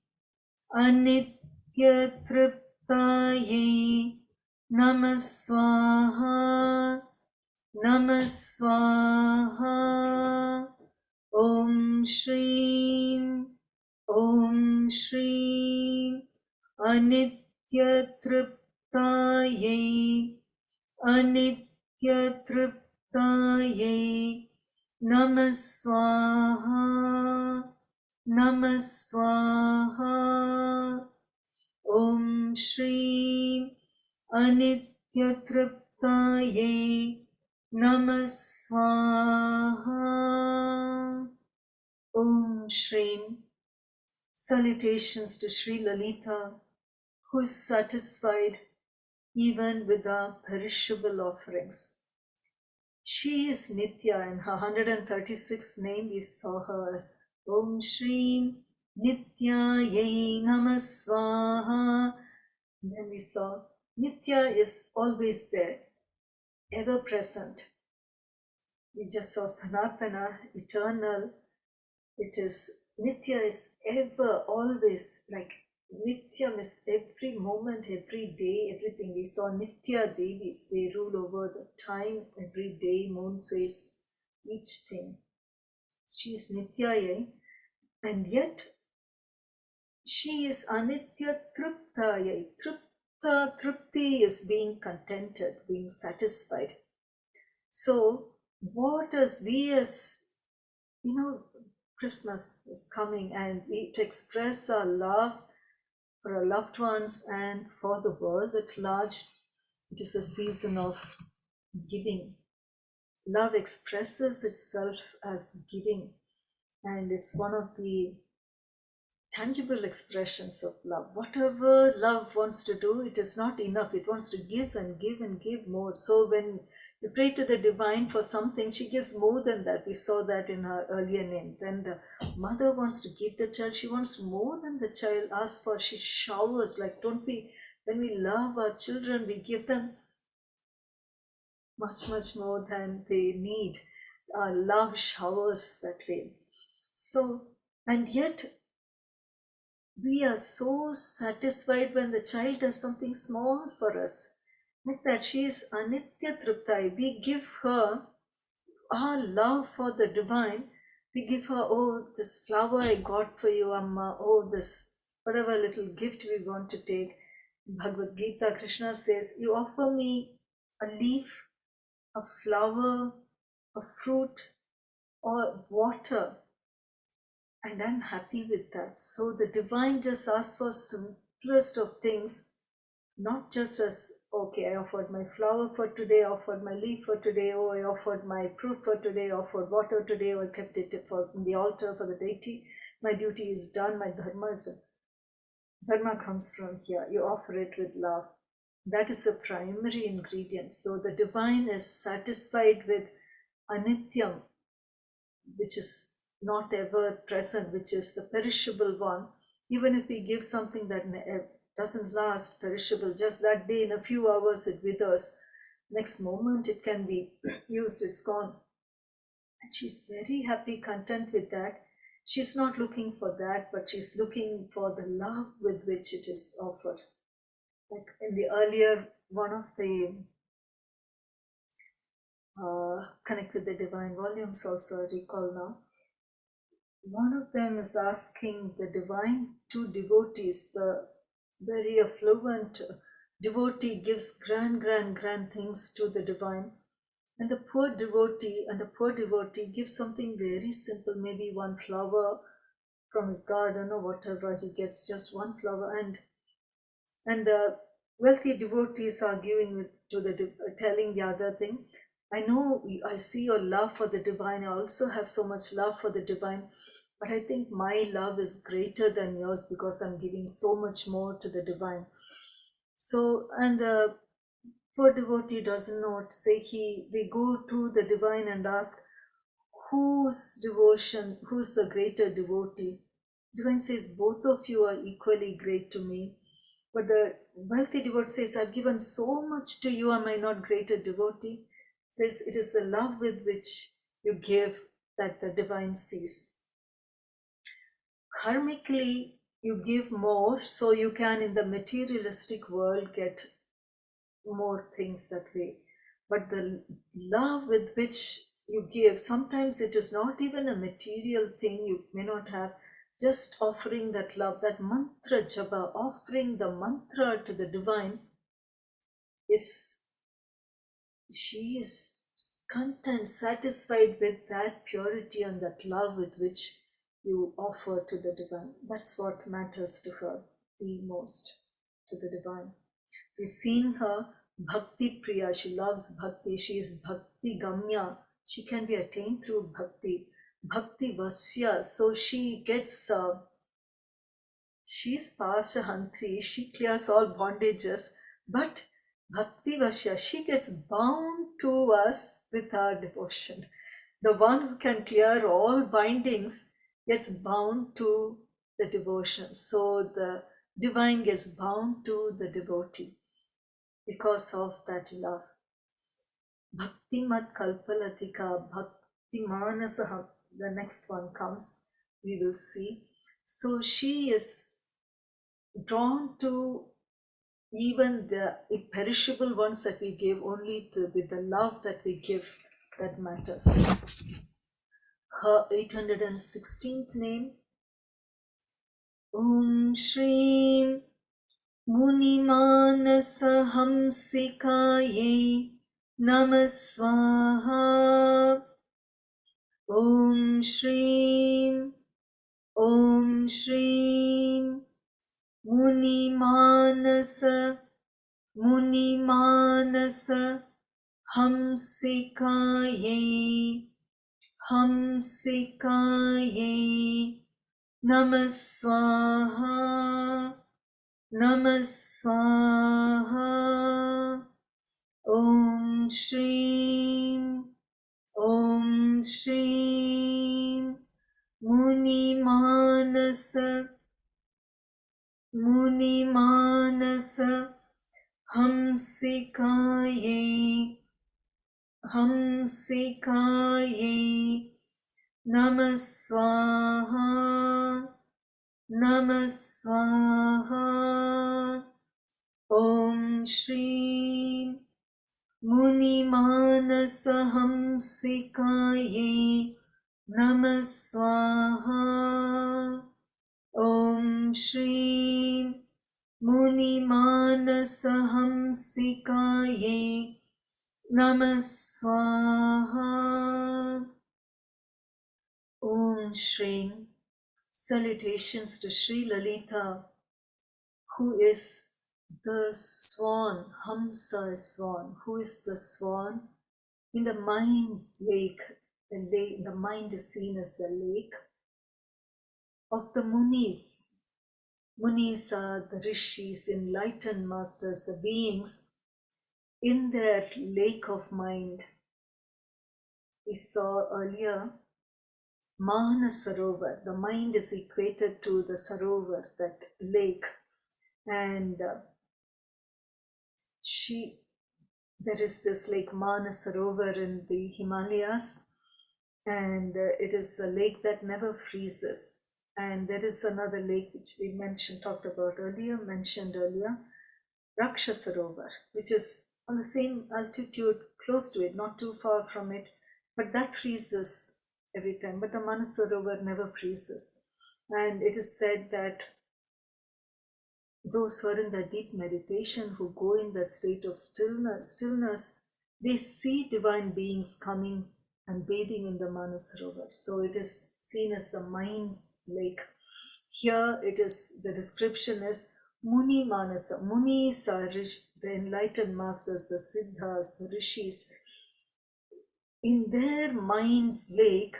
Anityatriptāyai namah swaha. Namah swaha. Om Śreem Anityatriptāyai Anityatriptāyai namah swaha. Namah swaha. Om Śreem Anityatriptāyai namah swaha. Om Śreem. Salutations to Sri Lalitha, who is satisfied even with our perishable offerings. She is Nitya. In her 136th name we saw her as Om Śreem Nityayai Namah Swaha. And then we saw Nitya is always there, ever present. We just saw Sanatana, eternal. It is, Nitya is ever, always, like Nityam is every moment, every day, everything. We saw Nitya Devis, they rule over the time, every day, moon phase, each thing. She is Nityayai, and yet she is Anitya Triptāyai. Tripti is being contented, being satisfied. So what as we as, Christmas is coming and we to express our love for our loved ones and for the world at large, it is a season of giving. Love expresses itself as giving, and it's one of the tangible expressions of love. Whatever love wants to do, it is not enough. It wants to give and give and give more. So when you pray to the divine for something, she gives more than that. We saw that in her earlier name. Then the mother wants to give the child. She wants more than the child asks for. She showers. When we love our children, we give them much, much more than they need. Our love showers that way. So, and yet, we are so satisfied when the child does something small for us. Like that, she is Anitya Triptāyai. We give her our love for the divine. We give her, oh, this flower I got for you, Amma. Oh, this, whatever little gift we want to take. In Bhagavad Gita, Krishna says, you offer me a leaf, a flower, a fruit, or water, and I'm happy with that. So the divine just asks for simplest of things, not just as, okay, I offered my flower for today, I offered my leaf for today, oh, I offered my fruit for today, I offered water today, or I kept it for the altar for the deity. My duty is done, my dharma is done. Dharma comes from here. You offer it with love. That is the primary ingredient. So the divine is satisfied with anityam, which is not ever present, which is the perishable one. Even if we give something that doesn't last, perishable, just that day, in a few hours it withers. Next moment it can be used, it's gone. And she's very happy, content with that. She's not looking for that, but she's looking for the love with which it is offered. Like in the earlier, one of the Connect with the Divine volumes also, I recall now, one of them is asking the divine to devotees. The very affluent devotee gives grand things to the divine, and the poor devotee gives something very simple, maybe one flower from his garden or whatever. He gets just one flower, and the wealthy devotees are giving it to the telling the other thing. I know, I see your love for the divine. I also have so much love for the divine, but I think my love is greater than yours because I'm giving so much more to the divine. So, and the poor devotee doesn't know what to say. They go to the divine and ask, whose devotion, who's the greater devotee? Divine says, both of you are equally great to me. But the wealthy devotee says, I've given so much to you, am I not greater devotee? Says, it is the love with which you give that the divine sees. Karmically, you give more, so you can in the materialistic world get more things that way. But the love with which you give, sometimes it is not even a material thing, you may not have. Just offering that love, that mantra japa, offering the mantra to the divine, she is content, satisfied with that purity and that love with which you offer to the divine. That's what matters to her the most, to the divine. We've seen her bhakti priya, she loves bhakti, she is bhakti gamya, she can be attained through bhakti. Bhakti vasya, so she gets, she is pāśahantryai, she clears all bondages, but bhakti vasya, she gets bound to us with our devotion. The one who can clear all bindings gets bound to the devotion. So the divine gets bound to the devotee because of that love. Bhakti mat kalpalatika, bhakti manasaha, the next one comes, we will see. So she is drawn to even the imperishable ones that we give, only with the love that we give that matters. Her 816th name, Śreem Munimanasaham-sikāyai namah swaha. Śreem Munimanasa Hamsikāyai namah swaha. Śreem Munimanasa Hamsikāyai namah swaha. Śreem Munimanasa Hamsikāyai namah swaha. Śreem Munimanasa Hamsikāyai namah swaha. Śreem. Salutations to Sri Lalitha, who is the swan. Hamsa is swan. Who is the swan? In the mind's lake, the mind is seen as the lake of the munis. Munis are the rishis, enlightened masters, the beings in their lake of mind. We saw earlier Mahana Sarovar, the mind is equated to the Sarovar, that lake. And there is this lake Mahana Sarovar in the Himalayas, and it is a lake that never freezes. And there is another lake which we mentioned earlier, Raksha Sarovar, which is on the same altitude, close to it, not too far from it, but that freezes every time. But the Manasarovar never freezes. And it is said that those who are in that deep meditation, who go in that state of stillness, they see divine beings coming and bathing in the Manasarovar. So it is seen as the mind's lake. Here it is, the description is Muni Manasa. Munis are the enlightened masters, the Siddhas, the Rishis. In their mind's lake,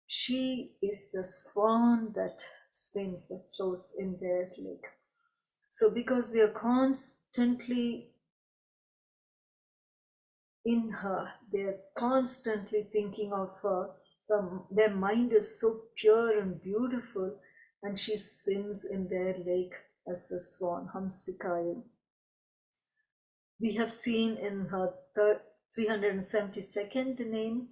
she is the swan that swims, that floats in their lake. So because they are constantly in her, they are constantly thinking of her, their mind is so pure and beautiful, and she swims in their lake as the swan, Hamsikāyai. We have seen in her 372nd name,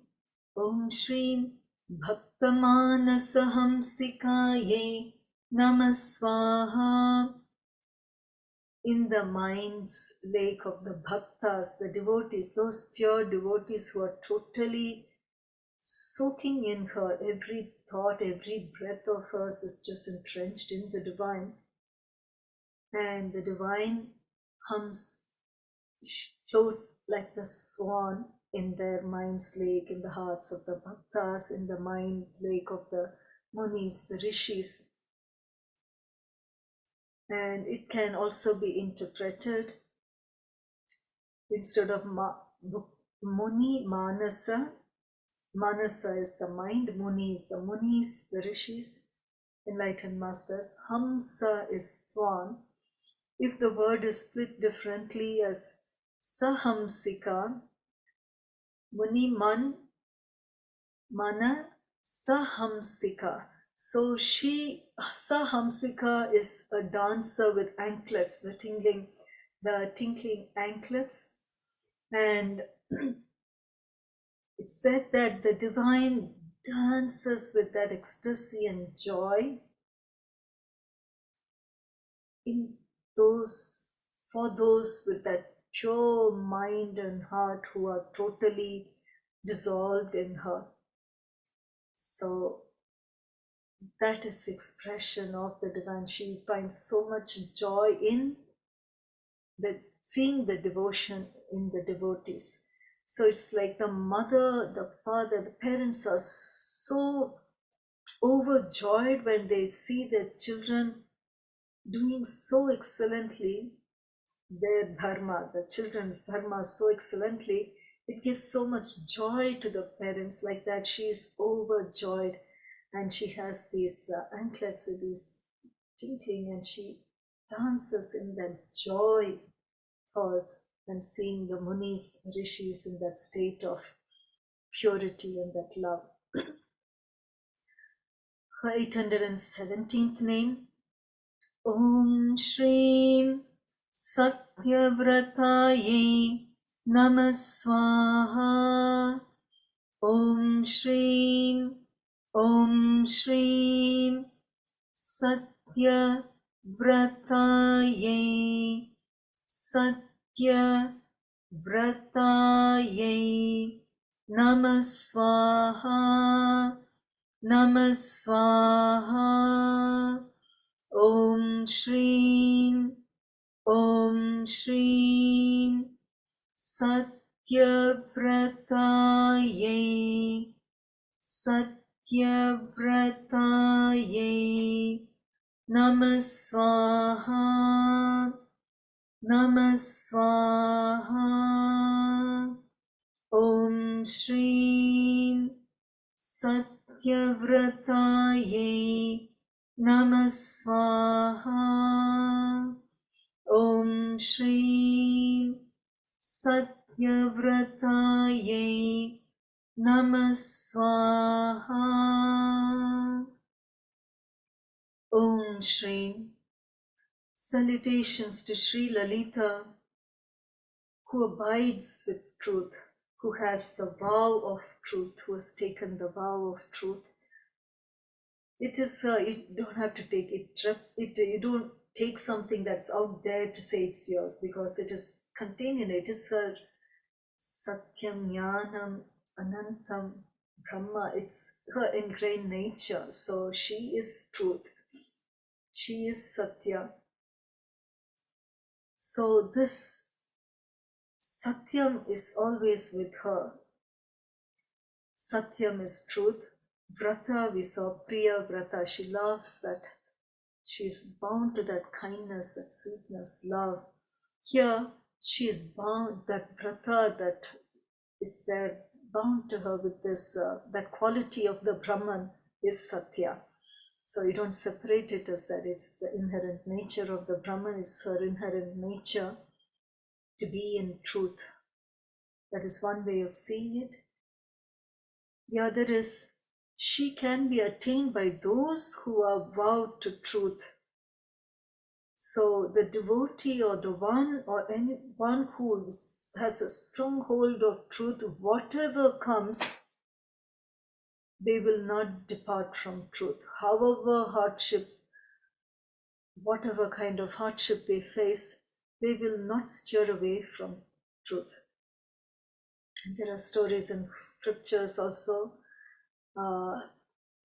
Om Śreem Bhaktamanasa Hamsikāyai namah swaha. In the mind's lake of the bhaktas, the devotees, those pure devotees who are totally soaking in her, every thought, every breath of hers is just entrenched in the divine. And the divine floats like the swan in their mind's lake, in the hearts of the bhaktas, in the mind lake of the munis, the rishis. And it can also be interpreted, instead of Muni, Manasa. Manasa is the mind, Muni is the munis, the rishis, enlightened masters. Hamsa is swan. If the word is split differently as Sahamsika, Muni Mana, Sahamsika. So Sahamsika is a dancer with anklets, the tinkling anklets. And it's said that the divine dances with that ecstasy and joy for those with that pure mind and heart who are totally dissolved in her. So that is the expression of the divine. She finds so much joy in seeing the devotion in the devotees. So it's like the mother, the father, the parents are so overjoyed when they see their children doing so excellently their dharma, the children's dharma so excellently. It gives so much joy to the parents. Like that, she is overjoyed, and she has these anklets with these tinkling, and she dances in that joy and seeing the munis, rishis in that state of purity and that love. Her 817th name, Om Śreem Satyavrtāyai namah swaha. Om Śreem Satyavrtāyai namah swaha. Om Śreem Satyavrtāyai namah swaha. Om Śreem Satyavrtāyai namah swaha. Om Śreem Satyavrtāyai namah swaha. Om Śreem. Salutations to Sri Lalitha, who abides with truth, who has the vow of truth, who has taken the vow of truth. It is, you don't have to take it, you don't take something that's out there to say it's yours, because it is contained in it. It is her Satyam, Jnanam, Anantam, Brahma. It's her ingrained nature. So she is truth. She is Satya. So this Satyam is always with her. Satyam is truth. Vrata, we saw Priya Vrata. She loves that. She is bound to that kindness, that sweetness, love. Here, she is bound, that Vrata that is there, bound to her with this, that quality of the Brahman is Satya. So you don't separate it as that. It's the inherent nature of the Brahman, is her inherent nature to be in truth. That is one way of seeing it. The other is, she can be attained by those who are vowed to truth. So the devotee, or the one, or anyone who has a strong hold of truth, whatever comes, they will not depart from truth. However hardship, whatever kind of hardship they face, they will not steer away from truth. And there are stories in scriptures also,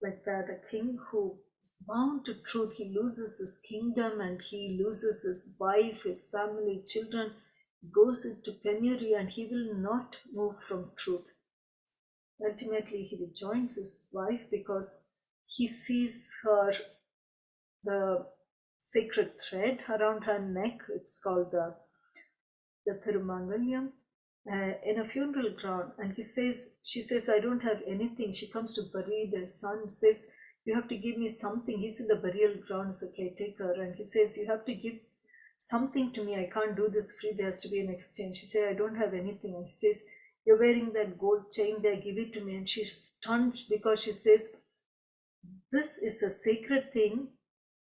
like that, a king who is bound to truth, he loses his kingdom and he loses his wife, his family, children, goes into penury, and he will not move from truth. Ultimately, he rejoins his wife because he sees her, the sacred thread around her neck. It's called the Thirumangalyam, in a funeral ground. And she says, I don't have anything. She comes to bury the son, says, you have to give me something. He's in the burial ground as a caretaker. And he says, you have to give something to me. I can't do this free. There has to be an exchange. She says, I don't have anything. And she says, you're wearing that gold chain there, give it to me. And she's stunned because she says, this is a sacred thing,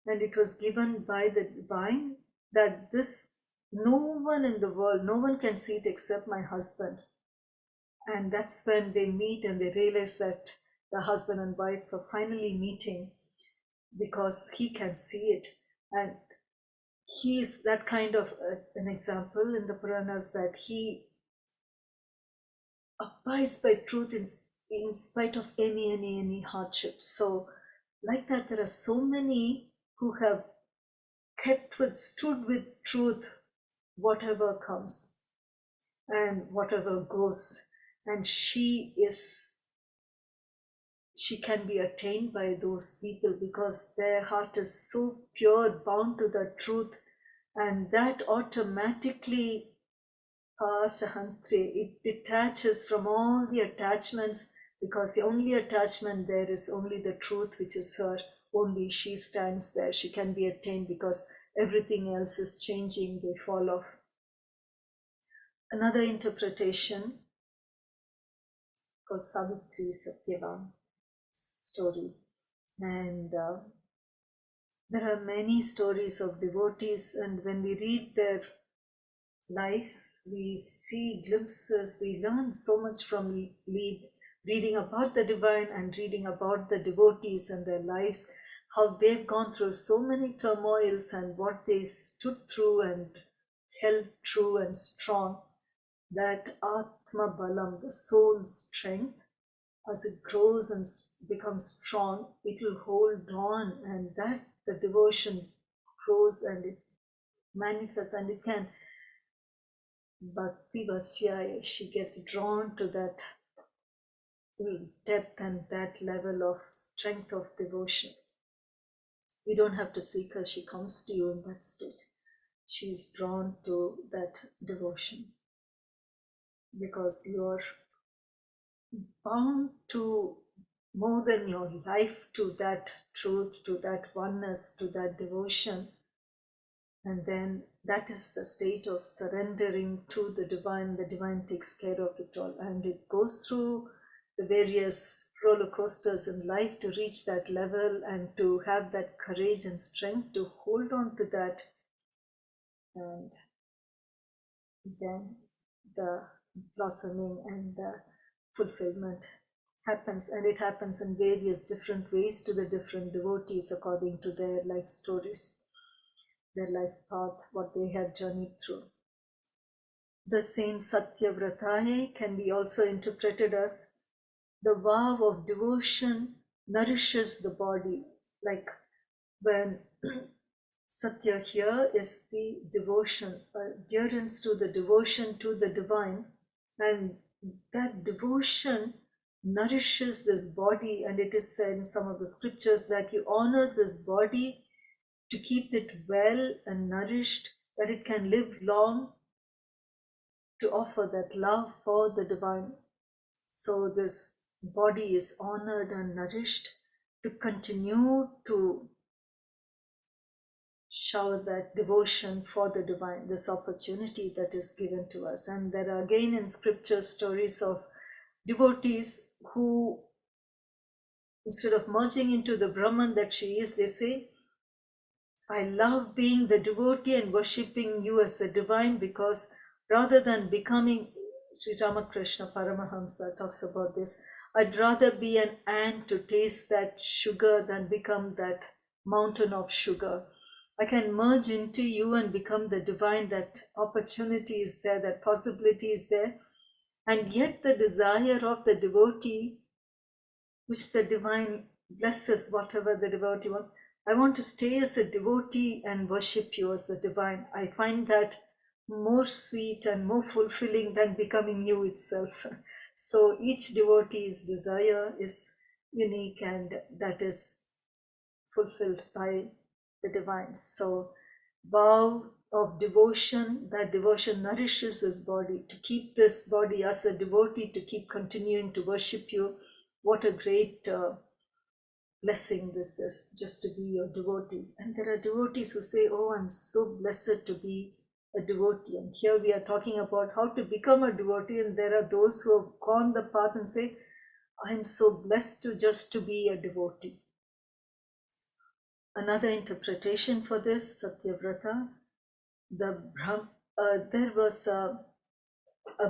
and it was given by the divine, that this, no one in the world, no one can see it except my husband. And that's when they meet and they realize that the husband and wife are finally meeting, because he can see it. And he is that kind of an example in the Puranas, that he abides by truth in spite of any hardship. So like that, there are so many who have stood with truth, whatever comes and whatever goes. And she can be attained by those people because their heart is so pure, bound to the truth, and that automatically, pāśahantryai, it detaches from all the attachments, because the only attachment there is only the truth, which is her. Only she stands there. She can be attained because everything else is changing, they fall off. Another interpretation called Savitri Satyavan story. And there are many stories of devotees, and when we read their lives, we see glimpses, we learn so much from reading about the divine and reading about the devotees and their lives, how they've gone through so many turmoils and what they stood through and held true and strong. That Atma Balam, the soul's strength, as it grows and becomes strong, it will hold on, and that the devotion grows and it manifests, and it can Bhakti Vasyaya, she gets drawn to that depth and that level of strength of devotion. You don't have to seek her, she comes to you in that state. She is drawn to that devotion because you're bound to more than your life to that truth, to that oneness, to that devotion. And then that is the state of surrendering to the divine. The divine takes care of it all. And it goes through the various roller coasters in life to reach that level and to have that courage and strength to hold on to that. And then the blossoming and the fulfillment happens, and it happens in various different ways to the different devotees according to their life stories, their life path, what they have journeyed through. The same Satyavrataye can be also interpreted as the vow of devotion nourishes the body. Like when Satya here is the devotion, adherence to the devotion to the divine, and that devotion nourishes this body. And it is said in some of the scriptures that you honor this body to keep it well and nourished, that it can live long, to offer that love for the divine. So this body is honored and nourished to continue to shower that devotion for the divine, this opportunity that is given to us. And there are again in scripture stories of devotees who, instead of merging into the Brahman that she is, they say, I love being the devotee and worshipping you as the divine, because rather than becoming, Sri Ramakrishna Paramahamsa talks about this, I'd rather be an ant to taste that sugar than become that mountain of sugar. I can merge into you and become the divine. That opportunity is there, that possibility is there. And yet the desire of the devotee, which the divine blesses, whatever the devotee wants, I want to stay as a devotee and worship you as the divine. I find that more sweet and more fulfilling than becoming you itself. So each devotee's desire is unique, and that is fulfilled by the divine. So vow of devotion, that devotion nourishes this body, to keep this body as a devotee, to keep continuing to worship you. What a great blessing this is, just to be your devotee. And there are devotees who say, oh, I'm so blessed to be a devotee. And here we are talking about how to become a devotee, and there are those who have gone the path and say, I'm so blessed to just to be a devotee. Another interpretation for this, Satyavrata, there was a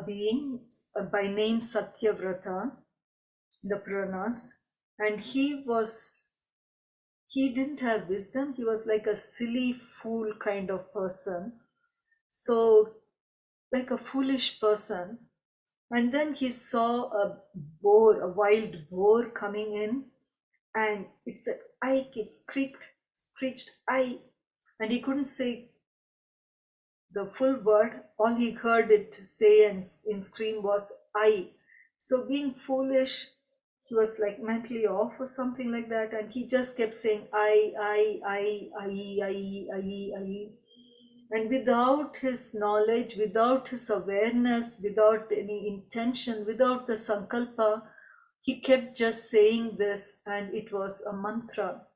being by name Satyavrata, the Puranas, and he didn't have wisdom. He was like a silly fool kind of person. So, like a foolish person. And then he saw a wild boar coming in, and it said, "Ike," it screeched, "I," and he couldn't say the full word. All he heard it say and in scream was "I." So being foolish, he was like mentally off or something like that, and he just kept saying I. And without his knowledge, without his awareness, without any intention, without the sankalpa, he kept just saying this, and it was a mantra.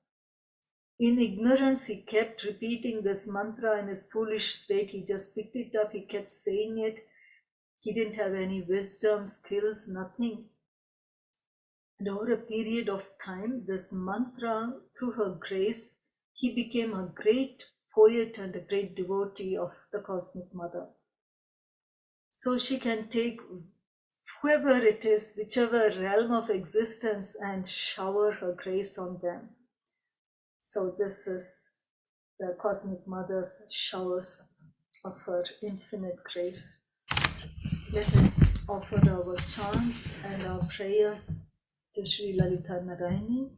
In ignorance, he kept repeating this mantra. In his foolish state, he just picked it up, he kept saying it. He didn't have any wisdom, skills, nothing. And over a period of time, this mantra, through her grace, he became a great poet and a great devotee of the Cosmic Mother. So she can take whoever it is, whichever realm of existence, and shower her grace on them. So this is the Cosmic Mother's showers of her infinite grace. Let us offer our chants and our prayers to Sri Lalitha Narayani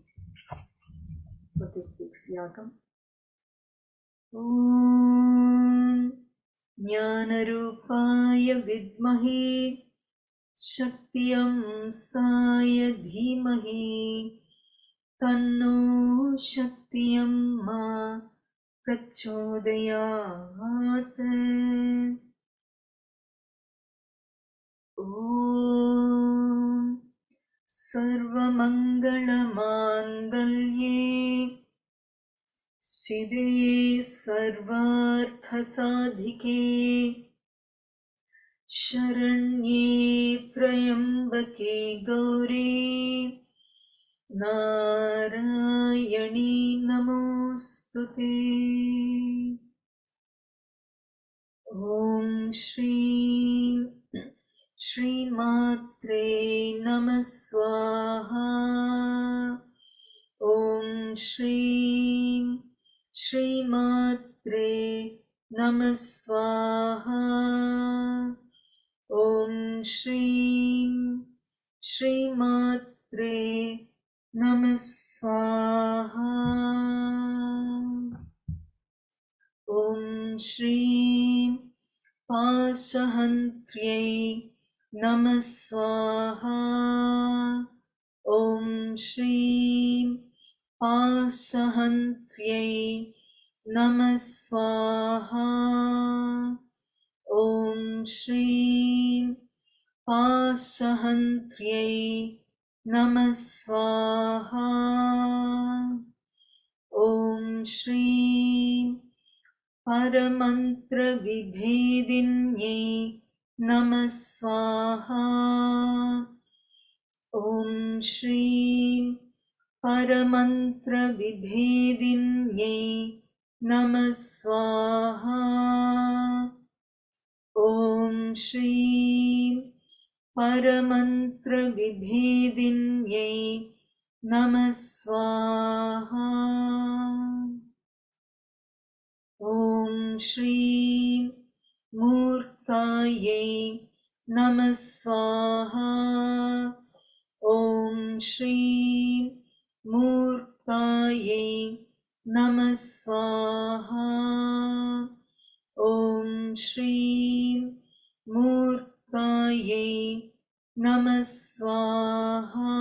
for this week's yagam. Om Jnanarupaya Vidmahi Shaktiyam Saya Dhimahi Tanno Shaktiyam Ma Prachodayat. Om सर्वमङ्गलमाङ्गल्ये शिवे सर्वार्थसाधिके शरण्ये त्र्यम्बके गौरी नारायणी नमोऽस्तुते। ॐ श्रीं श्रीमात्रे नमः स्वाहा। ॐ श्रीं श्रीमात्रे नमः स्वाहा। ॐ श्रीं श्रीमात्रे नमः स्वाहा। ॐ श्रीं pāśahantryai namah swaha. ॐ श्रीं pāśahantryai namah swaha. ॐ श्रीं pāśahantryai namah swaha. ॐ श्रीं paramantra vibhēdinyai namah swaha. ॐ श्रीं paramantra vibhēdinyai namah swaha. ॐ श्रीं paramantra vibhēdinyai namah swaha. ॐ श्रीं mūr-ttāyai namah swaha. ॐ श्रीं mūr-ttāyai namah swaha. ॐ श्रीं mūr-ttāyai namah swaha.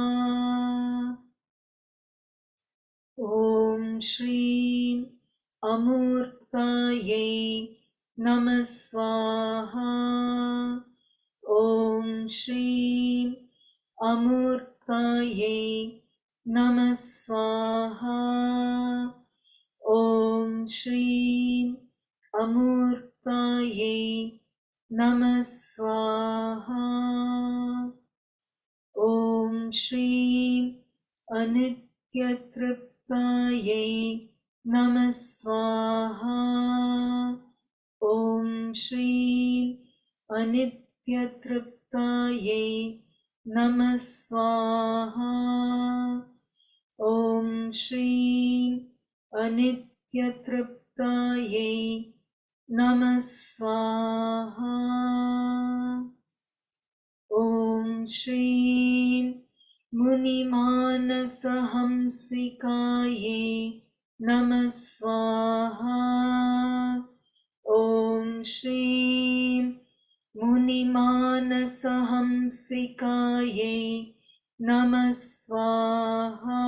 ॐ श्रीं amūrttāyai namah swaha. ॐ श्रीं amūrttāyai namah swaha. ॐ श्रीं amūrttāyai namah swaha. ॐ श्रीं अनित्यतृप्तायै namah swaha. ॐ श्रीं अनित्यतृप्तायै namah swaha. ॐ श्रीं अनित्यतृप्तायै namah swaha. ॐ श्रीं मुनिमानसहंसिकायै namah swaha. ॐ श्रीं मुनिमानसहंसिकायै namah swaha.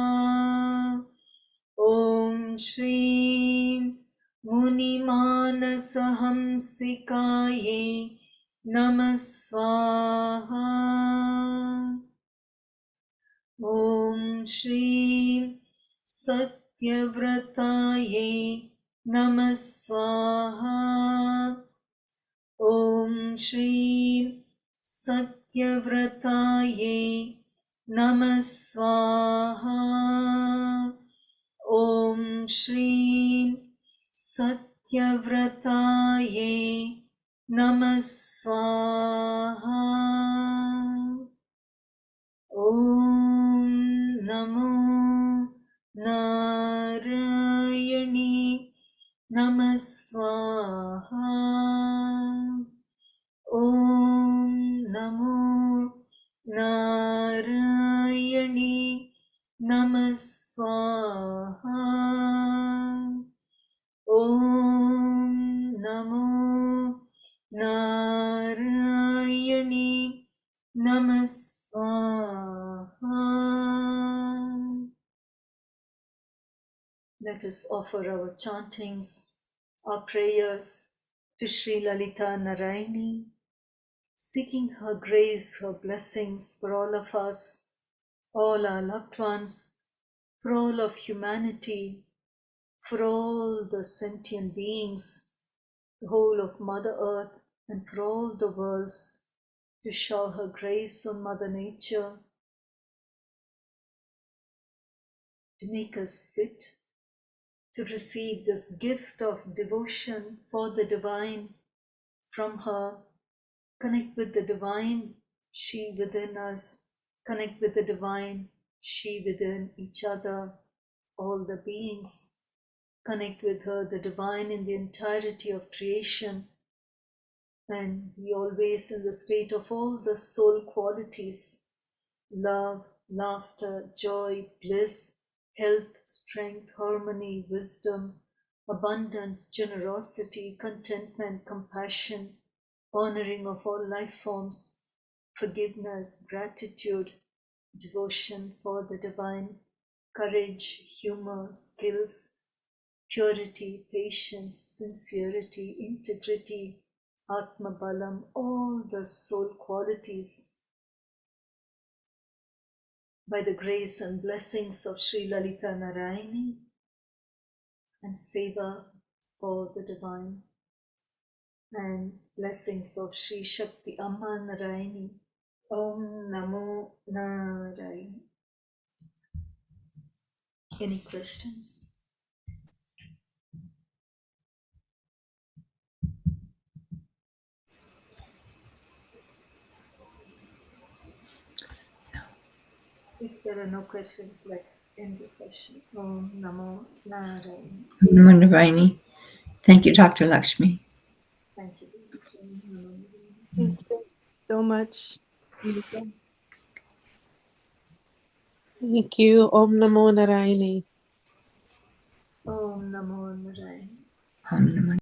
ॐ श्रीं मुनिमानसहंसिकायै namah swaha. ॐ श्रीं सत्यव्रतायै namah swaha. ॐ श्रीं सत्यव्रतायै namah swaha. ॐ श्रीं सत्यव्रतायै namah swaha. ॐ नमो नारायणी नमः स्वाहा. ॐ नमो नारायणी नमः स्वाहा. ॐ नमो नारायणी नमः स्वाहा. Let us offer our chantings, our prayers to Sri Lalitha Narayani, seeking her grace, her blessings for all of us, all our loved ones, for all of humanity, for all the sentient beings, the whole of Mother Earth, and for all the worlds, to shower her grace on Mother Nature, to make us fit to receive this gift of devotion for the divine from her, connect with the divine, she within us, connect with the divine, she within each other, all the beings, connect with her, the divine in the entirety of creation, and be always in the state of all the soul qualities, love, laughter, joy, bliss, health, strength, harmony, wisdom, abundance, generosity, contentment, compassion, honoring of all life forms, forgiveness, gratitude, devotion for the divine, courage, humor, skills, purity, patience, sincerity, integrity, Atma Balam, all the soul qualities, by the grace and blessings of Sri Lalitha Narayani and Seva for the divine, and blessings of Sri Shakti Amma Narayani. Om Namo Narayani. Any questions? If there are no questions, let's end the session. Om Namo Narayani. Namo Narayani. Thank you, Dr. Lakshmi. Thank you. Om Namo Narayani. Thank you so much. Thank you. Om Namo Narayani. Om Namo Narayani. Om Namo